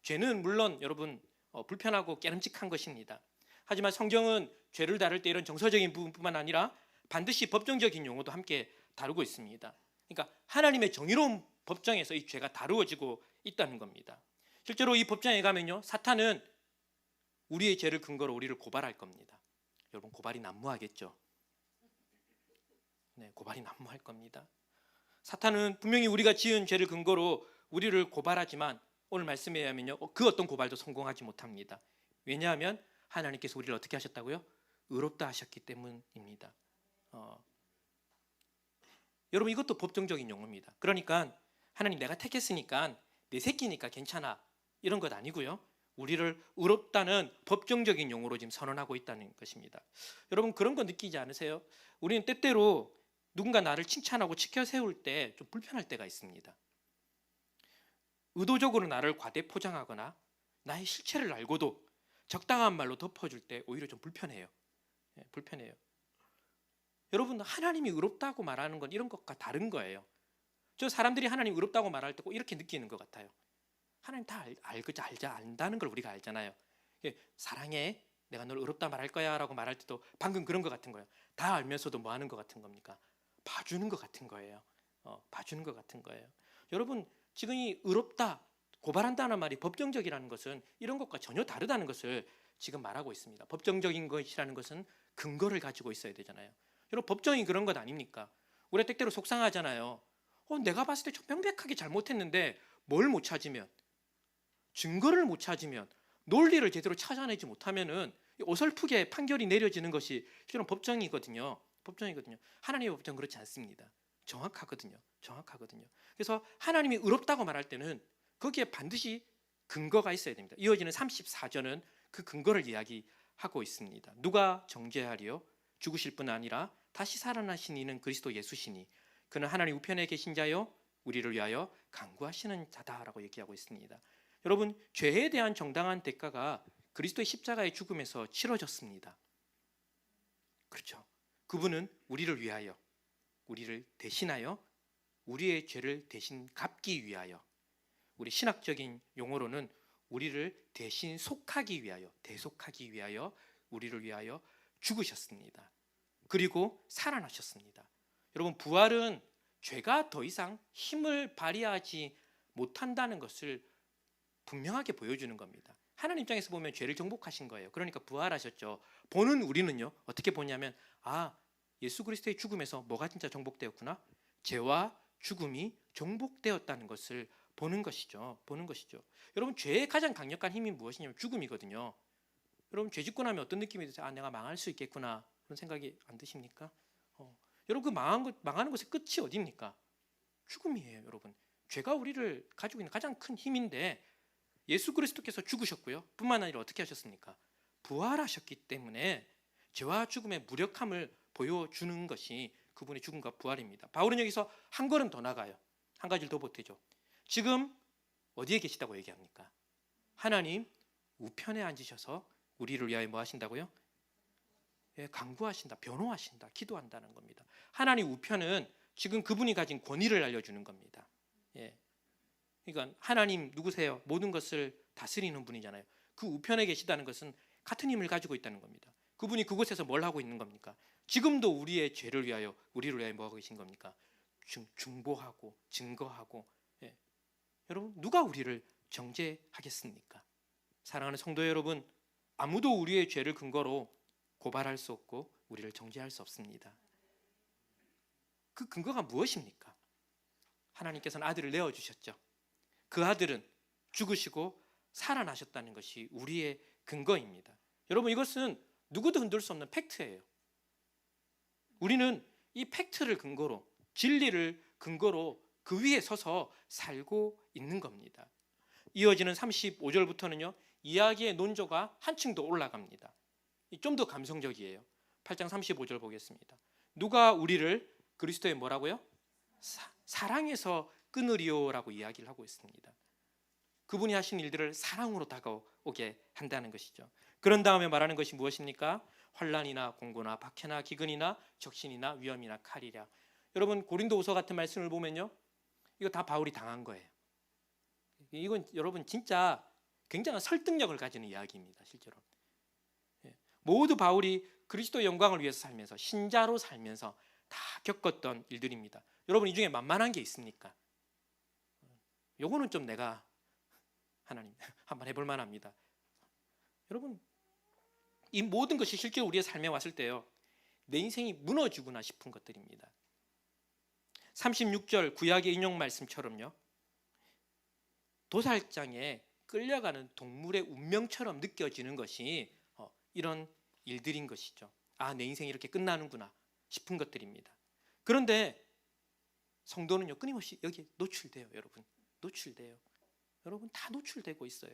죄는 물론 여러분 불편하고 깨름직한 것입니다. 하지만 성경은 죄를 다룰 때 이런 정서적인 부분뿐만 아니라 반드시 법정적인 용어도 함께 다루고 있습니다. 그러니까 하나님의 정의로운 법정에서 이 죄가 다루어지고 있다는 겁니다. 실제로 이 법정에 가면요, 사탄은 우리의 죄를 근거로 우리를 고발할 겁니다. 여러분, 고발이 난무하겠죠? 네, 고발이 난무할 겁니다. 사탄은 분명히 우리가 지은 죄를 근거로 우리를 고발하지만 오늘 말씀에 의하면요, 그 어떤 고발도 성공하지 못합니다. 왜냐하면 하나님께서 우리를 어떻게 하셨다고요? 의롭다 하셨기 때문입니다. 여러분, 이것도 법정적인 용어입니다. 그러니까 하나님, 내가 택했으니까 내 새끼니까 괜찮아, 이런 것 아니고요, 우리를 의롭다는 법정적인 용어로 지금 선언하고 있다는 것입니다. 여러분, 그런 거 느끼지 않으세요? 우리는 때때로 누군가 나를 칭찬하고 치켜 세울 때 좀 불편할 때가 있습니다. 의도적으로 나를 과대 포장하거나 나의 실체를 알고도 적당한 말로 덮어줄 때 오히려 좀 불편해요. 불편해요. 여러분, 하나님이 의롭다고 말하는 건 이런 것과 다른 거예요. 저 사람들이 하나님 의롭다고 말할 때 꼭 이렇게 느끼는 것 같아요. 하나님 다 안다는 걸 우리가 알잖아요. 사랑해, 내가 널 의롭다 말할 거야 라고 말할 때도 방금 그런 것 같은 거예요. 다 알면서도 뭐 하는 것 같은 겁니까? 봐주는 것 같은 거예요. 봐주는 것 같은 거예요. 여러분, 지금 이 의롭다, 고발한다는 말이 법정적이라는 것은 이런 것과 전혀 다르다는 것을 지금 말하고 있습니다. 법정적인 것이라는 것은 근거를 가지고 있어야 되잖아요. 여러분, 법정이 그런 것 아닙니까? 우리 때때로 속상하잖아요. 내가 봤을 때 좀 명백하게 잘못했는데 뭘 못 찾으면, 증거를 못 찾으면, 논리를 제대로 찾아내지 못하면은 어설프게 판결이 내려지는 것이 실은 법정이거든요. 법정이거든요. 하나님의 법정은 그렇지 않습니다. 정확하거든요. 정확하거든요. 그래서 하나님이 의롭다고 말할 때는 거기에 반드시 근거가 있어야 됩니다. 이어지는 34절은 그 근거를 이야기하고 있습니다. 누가 정죄하리요? 죽으실 뿐 아니라 다시 살아나신 이는 그리스도 예수시니 그는 하나님 우편에 계신 자요 우리를 위하여 간구하시는 자다라고 얘기하고 있습니다. 여러분, 죄에 대한 정당한 대가가 그리스도의 십자가의 죽음에서 치러졌습니다. 그렇죠. 그분은 우리를 위하여, 우리를 대신하여, 우리의 죄를 대신 갚기 위하여, 우리 신학적인 용어로는 우리를 대신 속하기 위하여, 대속하기 위하여, 우리를 위하여 죽으셨습니다. 그리고 살아나셨습니다. 여러분, 부활은 죄가 더 이상 힘을 발휘하지 못한다는 것을 분명하게 보여주는 겁니다. 하나님 입장에서 보면 죄를 정복하신 거예요. 그러니까 부활하셨죠. 보는 우리는요, 어떻게 보냐면, 예수 그리스도의 죽음에서 뭐가 진짜 정복되었구나? 죄와 죽음이 정복되었다는 것을 보는 것이죠. 보는 것이죠. 여러분, 죄의 가장 강력한 힘이 무엇이냐면 죽음이거든요. 여러분, 죄 짓고 나면 어떤 느낌이 드세요? 내가 망할 수 있겠구나, 그런 생각이 안 드십니까? 여러분, 그 망하는 것의 끝이 어디입니까? 죽음이에요. 여러분, 죄가 우리를 가지고 있는 가장 큰 힘인데 예수 그리스도께서 죽으셨고요, 뿐만 아니라 어떻게 하셨습니까? 부활하셨기 때문에 죄와 죽음의 무력함을 보여주는 것이 그분의 죽음과 부활입니다. 바울은 여기서 한 걸음 더 나가요. 한 가지를 더 보태죠. 지금 어디에 계시다고 얘기합니까? 하나님 우편에 앉으셔서 우리를 위하여 뭐 하신다고요? 간구하신다, 변호하신다, 기도한다는 겁니다. 하나님 우편은 지금 그분이 가진 권위를 알려주는 겁니다. 그러니까 하나님 누구세요? 모든 것을 다스리는 분이잖아요. 그 우편에 계시다는 것은 같은 힘을 가지고 있다는 겁니다. 그분이 그곳에서 뭘 하고 있는 겁니까? 지금도 우리의 죄를 위하여, 우리를 위하여 뭐 하고 계신 겁니까? 중보하고 증거하고. 여러분, 누가 우리를 정죄하겠습니까? 사랑하는 성도 여러분, 아무도 우리의 죄를 근거로 고발할 수 없고 우리를 정죄할 수 없습니다. 그 근거가 무엇입니까? 하나님께서는 아들을 내어주셨죠. 그 아들은 죽으시고 살아나셨다는 것이 우리의 근거입니다. 여러분, 이것은 누구도 흔들 수 없는 팩트예요. 우리는 이 팩트를 근거로, 진리를 근거로 그 위에 서서 살고 있는 겁니다. 이어지는 35절부터는요, 이야기의 논조가 한층 더 올라갑니다. 좀 더 감성적이에요. 8장 35절 보겠습니다. 누가 우리를 그리스도의 뭐라고요? 사랑에서 끊으리오라고 이야기를 하고 있습니다. 그분이 하신 일들을 사랑으로 다가오게 한다는 것이죠. 그런 다음에 말하는 것이 무엇입니까? 환난이나 공고나 박해나 기근이나 적신이나 위험이나 칼이랴. 여러분, 고린도후서 같은 말씀을 보면요, 이거 다 바울이 당한 거예요. 이건 여러분 진짜 굉장한 설득력을 가지는 이야기입니다. 실제로 모두 바울이 그리스도의 영광을 위해서 살면서, 신자로 살면서 다 겪었던 일들입니다. 여러분, 이 중에 만만한 게 있습니까? 요거는 좀 내가 하나님 한번 해볼 만합니다. 여러분, 이 모든 것이 실제로 우리의 삶에 왔을 때요, 내 인생이 무너지구나 싶은 것들입니다. 36절 구약의 인용 말씀처럼요, 도살장에 끌려가는 동물의 운명처럼 느껴지는 것이 이런 일들인 것이죠. 아, 내 인생이 이렇게 끝나는구나 싶은 것들입니다. 그런데 성도는요, 끊임없이 여기에 노출돼요. 여러분 다 노출되고 있어요.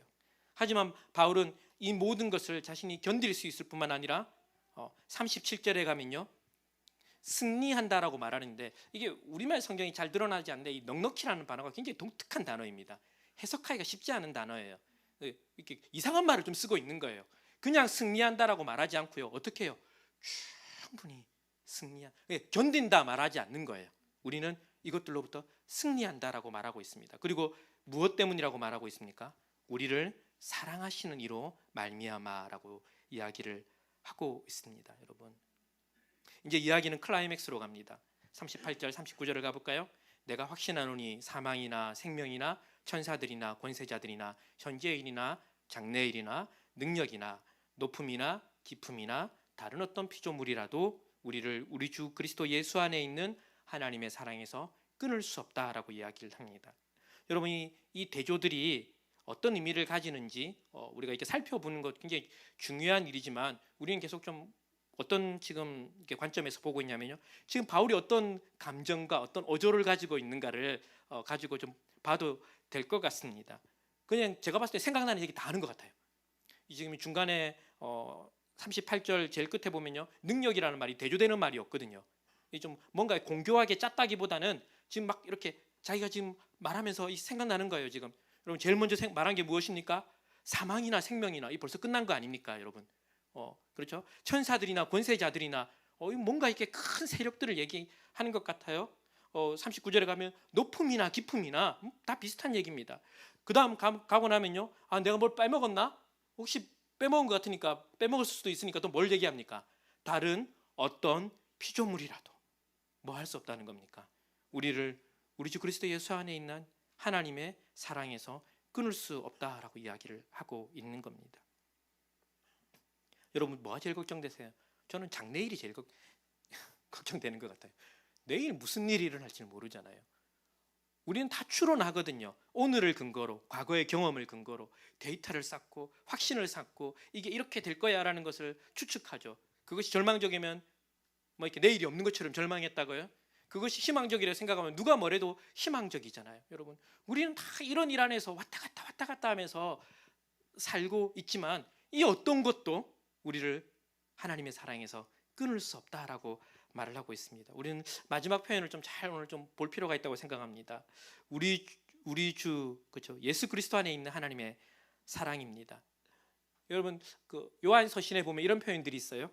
하지만 바울은 이 모든 것을 자신이 견딜 수 있을 뿐만 아니라 37절에 가면요, 승리한다라고 말하는데, 이게 우리말 성경이 잘 드러나지 않는데 이 넉넉히라는 단어가 굉장히 독특한 단어입니다. 해석하기가 쉽지 않은 단어예요. 이렇게 이상한 말을 좀 쓰고 있는 거예요. 그냥 승리한다라고 말하지 않고요, 어떻게 해요? 충분히 견딘다 말하지 않는 거예요. 우리는 이것들로부터 승리한다라고 말하고 있습니다. 그리고 무엇 때문이라고 말하고 있습니까? 우리를 사랑하시는 이로 말미암아라고 이야기를 하고 있습니다. 여러분, 이제 이야기는 클라이맥스로 갑니다. 38절 39절을 가볼까요? 내가 확신하노니 사망이나 생명이나 천사들이나 권세자들이나 현재일이나 장래일이나 능력이나 높음이나 깊음이나 다른 어떤 피조물이라도 우리를 우리 주 그리스도 예수 안에 있는 하나님의 사랑에서 끊을 수 없다라고 이야기를 합니다. 여러분, 이 대조들이 어떤 의미를 가지는지 우리가 이렇게 살펴보는 것 굉장히 중요한 일이지만, 우리는 계속 좀 어떤 지금 이렇게 관점에서 보고 있냐면요, 지금 바울이 어떤 감정과 어떤 어조를 가지고 있는가를 가지고 좀 봐도 될 것 같습니다. 그냥 제가 봤을 때 생각나는 얘기 다 하는 것 같아요. 지금 중간에 38절 제일 끝에 보면요, 능력이라는 말이 대조되는 말이었거든요. 좀 뭔가 공교하게 짰다기보다는 지금 막 이렇게 자기가 지금 말하면서 생각나는 거예요. 지금 여러분, 제일 먼저 말한 게 무엇입니까? 사망이나 생명이나, 이 벌써 끝난 거 아닙니까, 여러분? 그렇죠? 천사들이나 권세자들이나 뭔가 이렇게 큰 세력들을 얘기하는 것 같아요. 39절에 가면 높음이나 깊음이나 다 비슷한 얘기입니다. 그 다음 가고 나면요, 아, 내가 뭘 빼먹었나? 혹시 빼먹은 것 같으니까, 빼먹을 수도 있으니까 또 뭘 얘기합니까? 다른 어떤 피조물이라도 뭐 할 수 없다는 겁니까? 우리를 우리 주 그리스도 예수 안에 있는 하나님의 사랑에서 끊을 수 없다라고 이야기를 하고 있는 겁니다. 여러분, 뭐가 제일 걱정되세요? 저는 장래일이 제일 걱정되는 것 같아요. 내일 무슨 일이 일어날지는 모르잖아요. 우리는 다 추론하거든요. 오늘을 근거로, 과거의 경험을 근거로 데이터를 쌓고 확신을 쌓고 이게 이렇게 될 거야라는 것을 추측하죠. 그것이 절망적이면 뭐 이렇게 내일이 없는 것처럼 절망했다고요? 그것이 희망적이라고 생각하면 누가 뭐래도 희망적이잖아요. 여러분, 우리는 다 이런 일 안에서 왔다 갔다 하면서 살고 있지만, 이 어떤 것도 우리를 하나님의 사랑에서 끊을 수 없다라고 말을 하고 있습니다. 우리는 마지막 표현을 좀 잘 오늘 좀 볼 필요가 있다고 생각합니다. 우리 주, 그렇죠, 예수 그리스도 안에 있는 하나님의 사랑입니다. 여러분, 그 요한서신에 보면 이런 표현들이 있어요.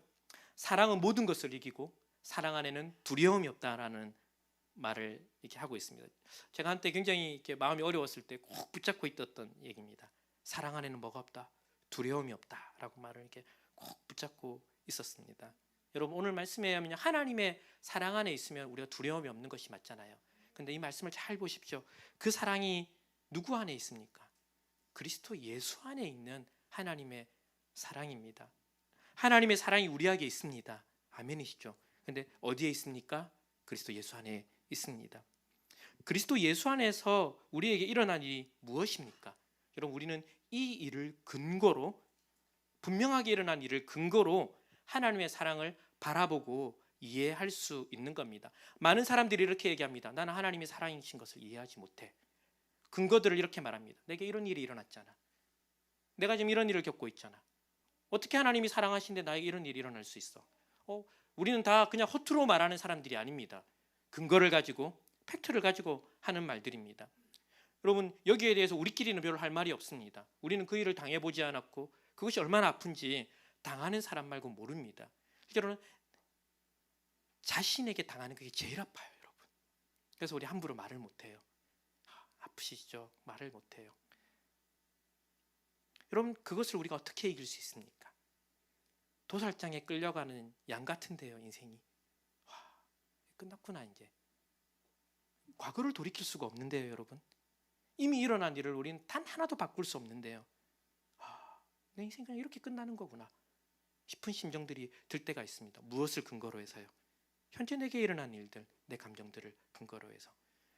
사랑은 모든 것을 이기고 사랑 안에는 두려움이 없다라는 말을 이렇게 하고 있습니다. 제가 한때 굉장히 이렇게 마음이 어려웠을 때 꼭 붙잡고 있었던 얘기입니다. 사랑 안에는 뭐가 없다? 두려움이 없다라고 말을 이렇게 꼭 붙잡고 있었습니다. 여러분, 오늘 말씀에 의하면 하나님의 사랑 안에 있으면 우리가 두려움이 없는 것이 맞잖아요. 근데 이 말씀을 잘 보십시오. 그 사랑이 누구 안에 있습니까? 그리스도 예수 안에 있는 하나님의 사랑입니다. 하나님의 사랑이 우리에게 있습니다. 아멘이시죠? 근데 어디에 있습니까? 그리스도 예수 안에 있습니다. 그리스도 예수 안에서 우리에게 일어난 일이 무엇입니까? 여러분 우리는 이 일을 근거로, 분명하게 일어난 일을 근거로 하나님의 사랑을 바라보고 이해할 수 있는 겁니다. 많은 사람들이 이렇게 얘기합니다. 나는 하나님이 사랑이신 것을 이해하지 못해. 근거들을 이렇게 말합니다. 내게 이런 일이 일어났잖아. 내가 지금 이런 일을 겪고 있잖아. 어떻게 하나님이 사랑하신데 나에게 이런 일이 일어날 수 있어? 우리는 다 그냥 허투루 말하는 사람들이 아닙니다. 근거를 가지고, 팩트를 가지고 하는 말들입니다. 여러분 여기에 대해서 우리끼리는 별로 할 말이 없습니다. 우리는 그 일을 당해보지 않았고 그것이 얼마나 아픈지 당하는 사람 말고 모릅니다. 여러분 자신에게 당하는 그게 제일 아파요, 여러분. 그래서 우리 함부로 말을 못해요. 아프시죠? 말을 못해요. 여러분 그것을 우리가 어떻게 이길 수 있습니까? 도살장에 끌려가는 양 같은데요, 인생이. 와, 끝났구나 이제. 과거를 돌이킬 수가 없는데요, 여러분. 이미 일어난 일을 우리는 단 하나도 바꿀 수 없는데요. 내 인생 그냥 이렇게 끝나는 거구나 싶은 심정들이 들 때가 있습니다. 무엇을 근거로 해서요? 현재 내게 일어난 일들, 내 감정들을 근거로 해서.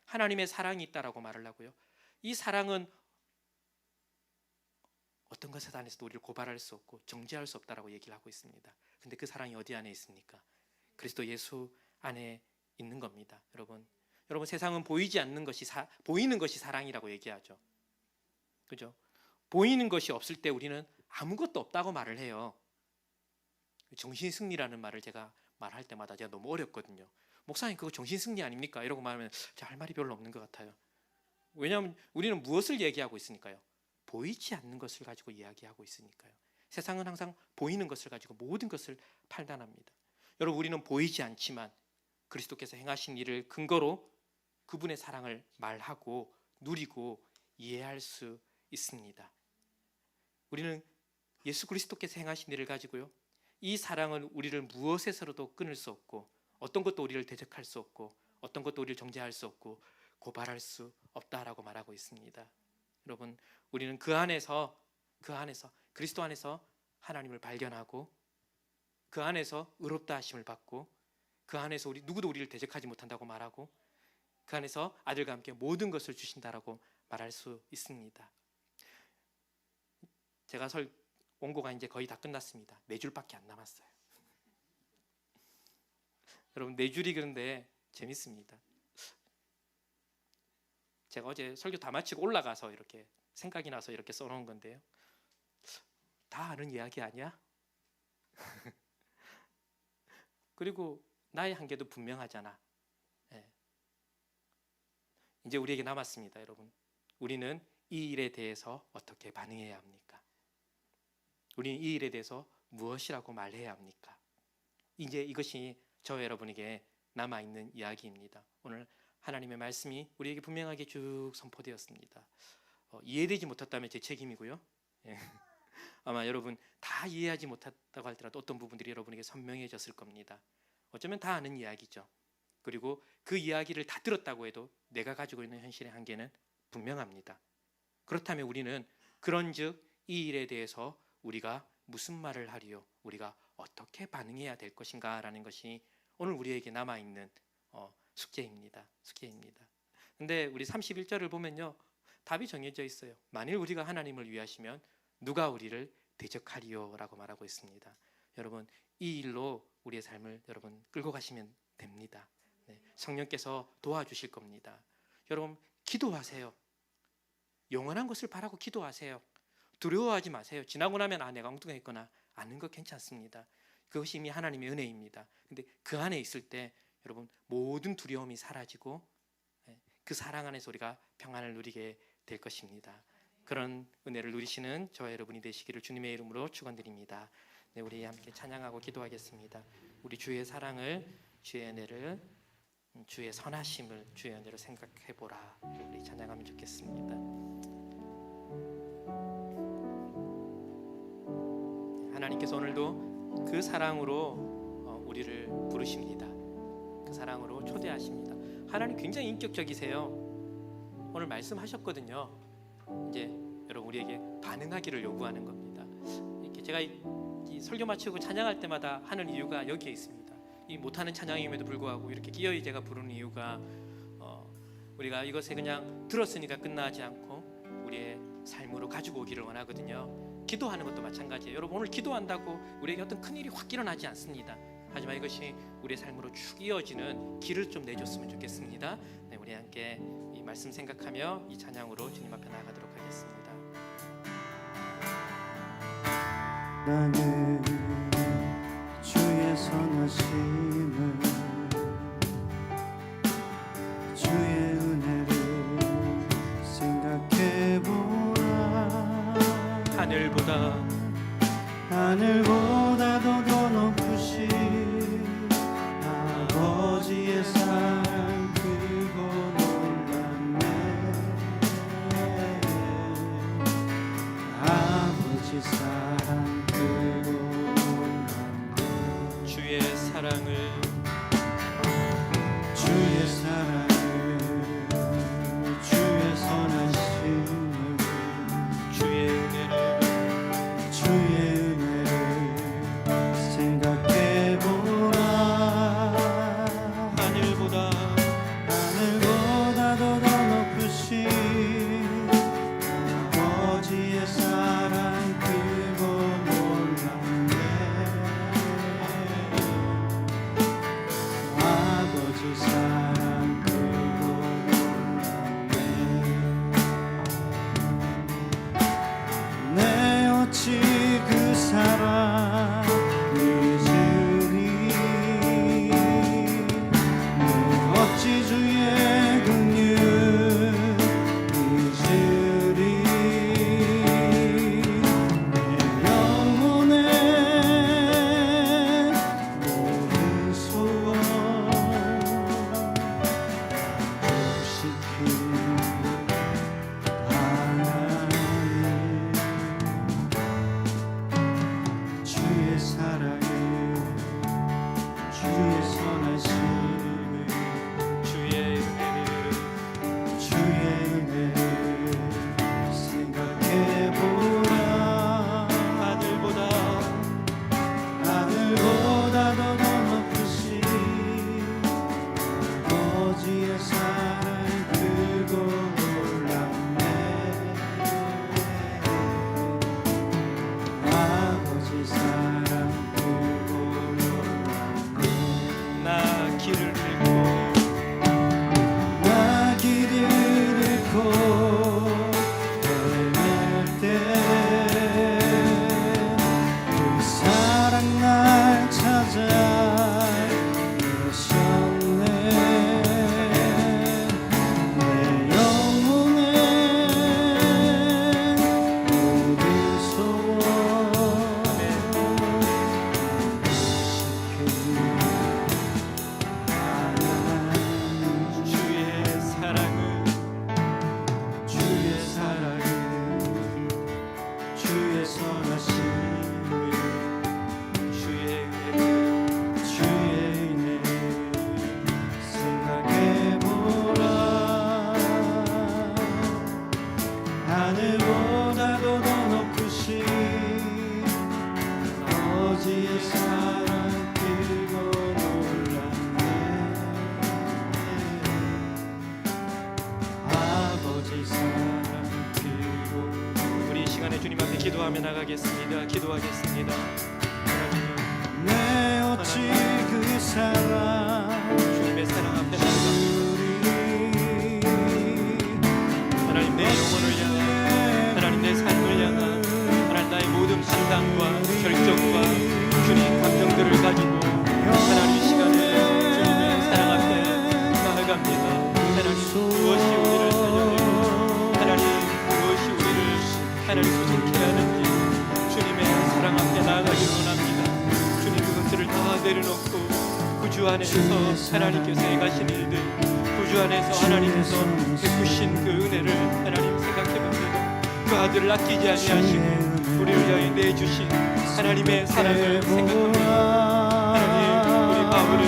하나님의 사랑이 있다라고 말을 하고요. 이 사랑은 어떤 것에 대해서도 우리를 고발할 수 없고 정죄할 수 없다라고 얘기를 하고 있습니다. 근데 그 사랑이 어디 안에 있습니까? 그리스도 예수 안에 있는 겁니다. 여러분 세상은 보이지 않는 것이 보이는 것이 사랑이라고 얘기하죠. 그죠? 보이는 것이 없을 때 우리는 아무것도 없다고 말을 해요. 정신승리라는 말을 제가 말할 때마다 제가 너무 어렵거든요. 목사님 그거 정신승리 아닙니까? 이러고 말하면 제가 할 말이 별로 없는 것 같아요. 왜냐하면 우리는 무엇을 얘기하고 있으니까요? 보이지 않는 것을 가지고 이야기하고 있으니까요. 세상은 항상 보이는 것을 가지고 모든 것을 판단합니다. 여러분 우리는 보이지 않지만 그리스도께서 행하신 일을 근거로 그분의 사랑을 말하고 누리고 이해할 수 있습니다. 우리는 예수 그리스도께서 행하신 일을 가지고요, 이 사랑은 우리를 무엇에서도 끊을 수 없고 어떤 것도 우리를 대적할 수 없고 어떤 것도 우리를 정죄할 수 없고 고발할 수 없다라고 말하고 있습니다. 여러분 우리는 그 안에서 그리스도 안에서 하나님을 발견하고 그 안에서 의롭다 하심을 받고 그 안에서 누구도 우리를 대적하지 못한다고 말하고 그 안에서 아들과 함께 모든 것을 주신다라고 말할 수 있습니다. 제가 원고가 이제 거의 다 끝났습니다. 4줄밖에 안 남았어요. 여러분 4줄이 그런데 재밌습니다. 제가 어제 설교 다 마치고 올라가서 이렇게 생각이 나서 이렇게 써놓은 건데요. 다 아는 이야기 아니야? 그리고 나의 한계도 분명하잖아. 네. 이제 우리에게 남았습니다, 여러분. 우리는 이 일에 대해서 어떻게 반응해야 합니까? 우리는 이 일에 대해서 무엇이라고 말해야 합니까? 이제 이것이 저 여러분에게 남아있는 이야기입니다. 오늘 하나님의 말씀이 우리에게 분명하게 쭉 선포되었습니다. 이해되지 못했다면 제 책임이고요. 예. 아마 여러분 다 이해하지 못했다고 할지라도 어떤 부분들이 여러분에게 선명해졌을 겁니다. 어쩌면 다 아는 이야기죠. 그리고 그 이야기를 다 들었다고 해도 내가 가지고 있는 현실의 한계는 분명합니다. 그렇다면 우리는 그런즉 이 일에 대해서 우리가 무슨 말을 하리요? 우리가 어떻게 반응해야 될 것인가? 라는 것이 오늘 우리에게 남아있는 숙제입니다. 근데 우리 31절을 보면요, 답이 정해져 있어요. 만일 우리가 하나님을 위하시면 누가 우리를 대적하리요? 라고 말하고 있습니다. 여러분 이 일로 우리의 삶을 여러분 끌고 가시면 됩니다. 네, 성령께서 도와주실 겁니다. 여러분 기도하세요. 영원한 것을 바라고 기도하세요. 두려워하지 마세요. 지나고 나면 내가 엉뚱했거나 아는 거 괜찮습니다. 그것이 이미 하나님의 은혜입니다. 근데 그 안에 있을 때 여러분 모든 두려움이 사라지고 그 사랑 안에서 우리가 평안을 누리게 될 것입니다. 그런 은혜를 누리시는 저와 여러분이 되시기를 주님의 이름으로 축원드립니다. 네, 우리 함께 찬양하고 기도하겠습니다. 우리 주의 사랑을, 주의 은혜를, 주의 선하심을, 주의 은혜로 생각해보라. 우리 찬양하면 좋겠습니다. 하나님께서 오늘도 그 사랑으로 우리를 부르십니다. 그 사랑으로 초대하십니다. 하나님 굉장히 인격적이세요. 오늘 말씀하셨거든요. 이제 여러분 우리에게 반응하기를 요구하는 겁니다. 이렇게 제가 이 설교 마치고 찬양할 때마다 하는 이유가 여기에 있습니다. 이 못하는 찬양임에도 불구하고 이렇게 기어이 제가 부르는 이유가 우리가 이것에 그냥 들었으니까 끝나지 않고 우리의 삶으로 가지고 오기를 원하거든요. 기도하는 것도 마찬가지예요. 여러분 오늘 기도한다고 우리에게 어떤 큰일이 확 일어나지 않습니다. 하지만 이것이 우리의 삶으로 쭉 이어지는 길을 좀 내줬으면 좋겠습니다. 네, 우리 함께 이 말씀 생각하며 이 찬양으로 주님 앞에 나아가도록 하겠습니다. 나는 주의 선하심을 주의 은혜를 생각해보라. 하늘보다도 더 높으신 아버지의 사랑 크고 놀랍네. 아버지 사랑 크고 놀랍네. 주의 사랑을 주의 사랑을 주의 선하심을 주의 은혜를 주의 은혜를 생각해보라. 하늘보다도 더 높으신 아버지의 사랑 크고 놀랍네. 아버지 사랑 크고 놀랍네. 내 어찌 그 사랑 잊으리. 내 어찌 주의 긍휼 잊으리. 내 영혼의 모든 소원 주시길 하나님. 주의 사랑을 주의 선하심을 주의 은혜를 주의 은혜를 생각해보라. 하늘보다도 더 높으신 아버지의 사랑 크고 놀랍네. 아버지 사랑 크고 놀랍네. 나 길을 잃고 나 길을 잃고 헤맬 때 그 사랑 날 찾아 오셨네. 내 영혼의 모든 소원 하나님. 주의 사랑을 주의 사랑을 주의 선하심을 주의 은혜를 주의 은혜를 생각해보라. 하늘보다도 더 높으신 아버지의 사랑 크고 놀랍네. 아버지 사랑 크고 우리 이 시간에 주님 앞에 기도하며 나가겠습니다. 기도하겠습니다. 하나님, 내 어찌 그 사랑 주님의 사랑 앞에 나아갑니다. 하나님 내 영혼을 향한 하나님 내 삶을 향한 하나님 나의 모든 판단과 결정과 주님 감정들을 가지고 하나님 이 시간에 주님의 사랑 앞에 나아갑니다. 하나님 무엇이 우리를 살려내고 하나님 무엇이 우리를 하나님 소중케 하는지 주님의 사랑 앞에 나아가기를 원합니다. 주님 그것들을 다 내려놓고 구주 안에서 하나님께서 행하신 일들 구주 안에서 하나님께서 베푸신 그 은혜를 하나님 생각해봅니다. 그 아들을 아끼지 아니하시고 우리를 위하여 내주신 하나님의 사랑을 생각합니다. 하나님 우리 바울은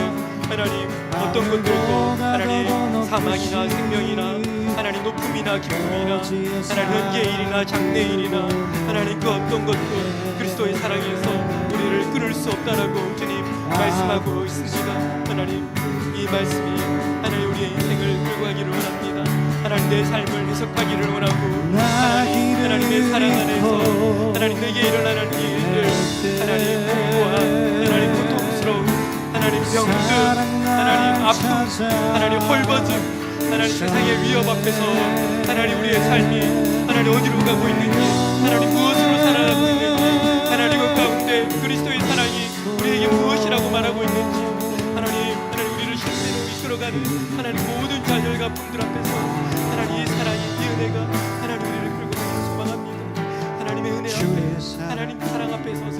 하나님 어떤 것들도 하나님 사망이나 생명이나 하나님 높음이나 기쁨이나 하나님 현재일이나 장래일이나 하나님 그 어떤 것도 그리스도의 사랑에서 우리를 끊을 수 없다라고 주님 말씀하고 있습니다. 하나님 이 말씀이 하나님 우리의 인생을 끌고 가기를 원합니다. 하나님 내 삶을 해석하기를 원하고 하나님의 사랑 안에서 하나님 내게 일어나는 일들 하나님 공고와 하나님 고통스러운 하나님 병든 하나님 아픔 하나님 헐벗음 하나님 세상의 위협 앞에서 하나님 우리의 삶이 하나님 어디로 가고 있는지 하나님 무엇으로 살아가고 있는지 하나님 그 가운데 그리스도의 사랑이 우리에게 무엇이라고 말하고 있는지 하나님 우리를 실제로 이끌어가는 하나님 모든 좌절과 품들 앞에서 하나님 이 사랑이 이 은혜가 하나님 우리를 끌고 가기를 소망합니다. 하나님의 은혜 앞에 하나님 사랑 앞에 서서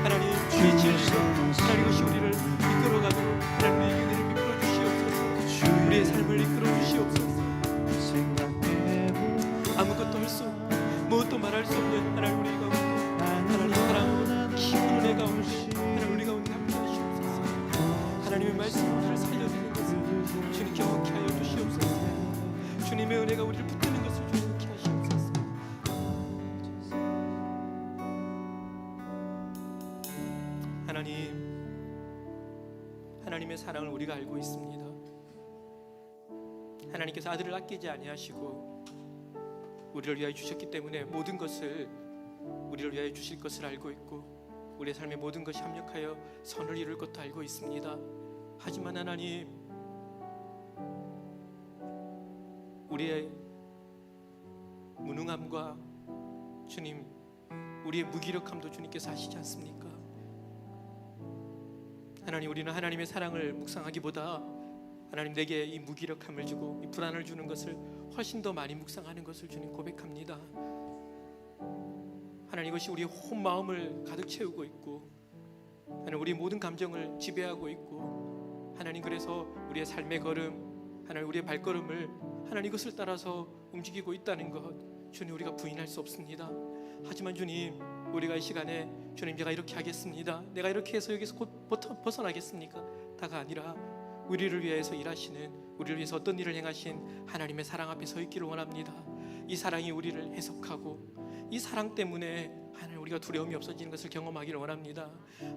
하나님 주의 진리로 하나님 이것이 우리를 이끌어가도록 하나님의 은혜를 베풀어 주시옵소서. 우리의 삶을 이끌어 주시옵소서. 아무것도 할 수 무엇도 말할 수 없는 하나님 우리 가운데 하나님 사랑 깊은 은혜 가운데 하나님 우리 가운데 함께 하시옵소서. 하나님의 말씀 우리를 살려주는 것을 주님 경험케 하여 주시옵소서. 주님의 은혜가 우리를 붙드는 것을 경험케 하시옵소서. 하나님의 사랑을 우리가 알고 있습니다. 하나님께서 아들을 아끼지 아니하시고 우리를 위하여 주셨기 때문에 모든 것을 우리를 위하여 주실 것을 알고 있고 우리의 삶의 모든 것이 합력하여 선을 이룰 것도 알고 있습니다. 하지만 하나님 우리의 무능함과 주님 우리의 무기력함도 주님께서 아시지 않습니까? 하나님 우리는 하나님의 사랑을 묵상하기보다 하나님 내게 이 무기력함을 주고 이 불안을 주는 것을 훨씬 더 많이 묵상하는 것을 주님 고백합니다. 하나님 이것이 우리의 온 마음을 가득 채우고 있고 하나님 우리의 모든 감정을 지배하고 있고 하나님 그래서 우리의 삶의 걸음 하나님 우리의 발걸음을 하나님 이것을 따라서 움직이고 있다는 것 주님 우리가 부인할 수 없습니다. 하지만 주님 우리가 이 시간에 주님 제가 이렇게 하겠습니다 내가 이렇게 해서 여기서 곧 벗어나겠습니까? 다가 아니라 우리를 위해서 일하시는 우리를 위해서 어떤 일을 행하신 하나님의 사랑 앞에 서 있기를 원합니다. 이 사랑이 우리를 해석하고 이 사랑 때문에 하나님 우리가 두려움이 없어지는 것을 경험하기를 원합니다.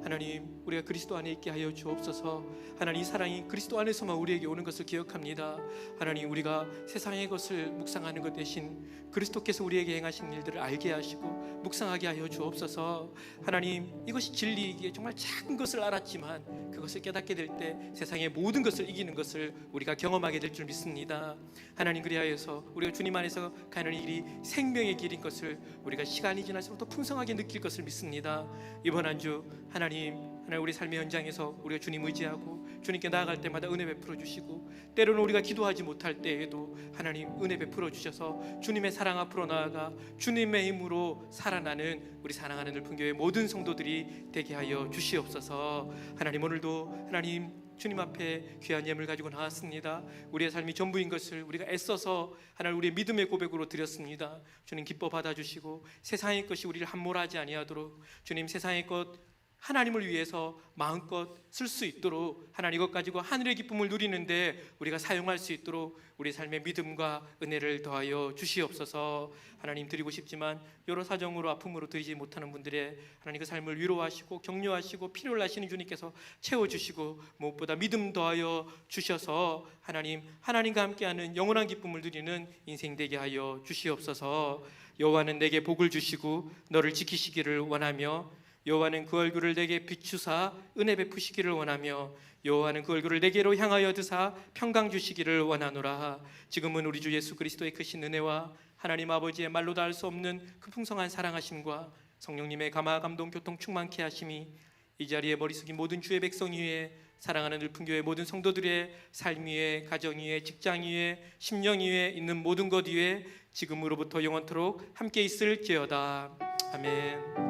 하나님 우리가 그리스도 안에 있게 하여 주옵소서. 하나님 이 사랑이 그리스도 안에서만 우리에게 오는 것을 기억합니다. 하나님 우리가 세상의 것을 묵상하는 것 대신 그리스도께서 우리에게 행하신 일들을 알게 하시고 묵상하게 하여 주옵소서. 하나님 이것이 진리이기에 정말 작은 것을 알았지만 그것을 깨닫게 될 때 세상의 모든 것을 이기는 것을 우리가 경험하게 될 줄 믿습니다. 하나님 그리하여서 우리가 주님 안에서 가는 길이 생명의 길인 것을 우리가 시간이 지날수록 더 풍성하게 느낄 것을 믿습니다. 이번 한 주 하나님 우리 삶의 현장에서 우리가 주님 의지하고 주님께 나아갈 때마다 은혜 베풀어 주시고 때로는 우리가 기도하지 못할 때에도 하나님 은혜 베풀어 주셔서 주님의 사랑 앞으로 나아가 주님의 힘으로 살아나는 우리 사랑하는 늘픈교회 모든 성도들이 되게 하여 주시옵소서. 하나님 오늘도 하나님 주님 앞에 귀한 예물 가지고 나왔습니다. 우리의 삶이 전부인 것을 우리가 애써서 하나님 우리의 믿음의 고백으로 드렸습니다. 주님 기뻐 받아주시고 세상의 것이 우리를 함몰하지 아니하도록 주님 세상의 것 하나님을 위해서 마음껏 쓸 수 있도록 하나님 이것 가지고 하늘의 기쁨을 누리는데 우리가 사용할 수 있도록 우리 삶의 믿음과 은혜를 더하여 주시옵소서. 하나님 드리고 싶지만 여러 사정으로 아픔으로 드리지 못하는 분들의 하나님 그 삶을 위로하시고 격려하시고 필요를 하시는 주님께서 채워주시고 무엇보다 믿음 더하여 주셔서 하나님과 함께하는 영원한 기쁨을 누리는 인생 되게 하여 주시옵소서. 여호와는 내게 복을 주시고 너를 지키시기를 원하며 여호와는 그 얼굴을 내게 비추사 은혜 베푸시기를 원하며 여호와는 그 얼굴을 내게로 향하여 드사 평강 주시기를 원하노라. 지금은 우리 주 예수 그리스도의 크신 은혜와 하나님 아버지의 말로 다 할 수 없는 그 풍성한 사랑하심과 성령님의 감화 감동 교통 충만케 하심이 이 자리에 머리 숙인 모든 주의 백성 위에 사랑하는 늘픈교회 모든 성도들의 삶 위에 가정 위에 직장 위에 심령 위에 있는 모든 것 위에 지금으로부터 영원토록 함께 있을지어다. 아멘.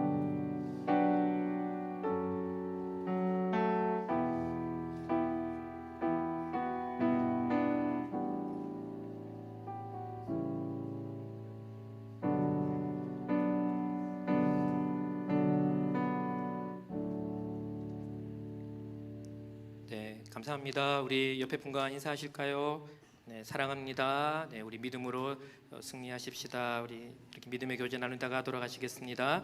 네, 감사합니다. 우리 옆에 분과 인사하실까요? 네, 사랑합니다. 네, 우리 믿음으로 승리하십시다. 우리 이렇게 믿음의 교제 나누다가 돌아가시겠습니다.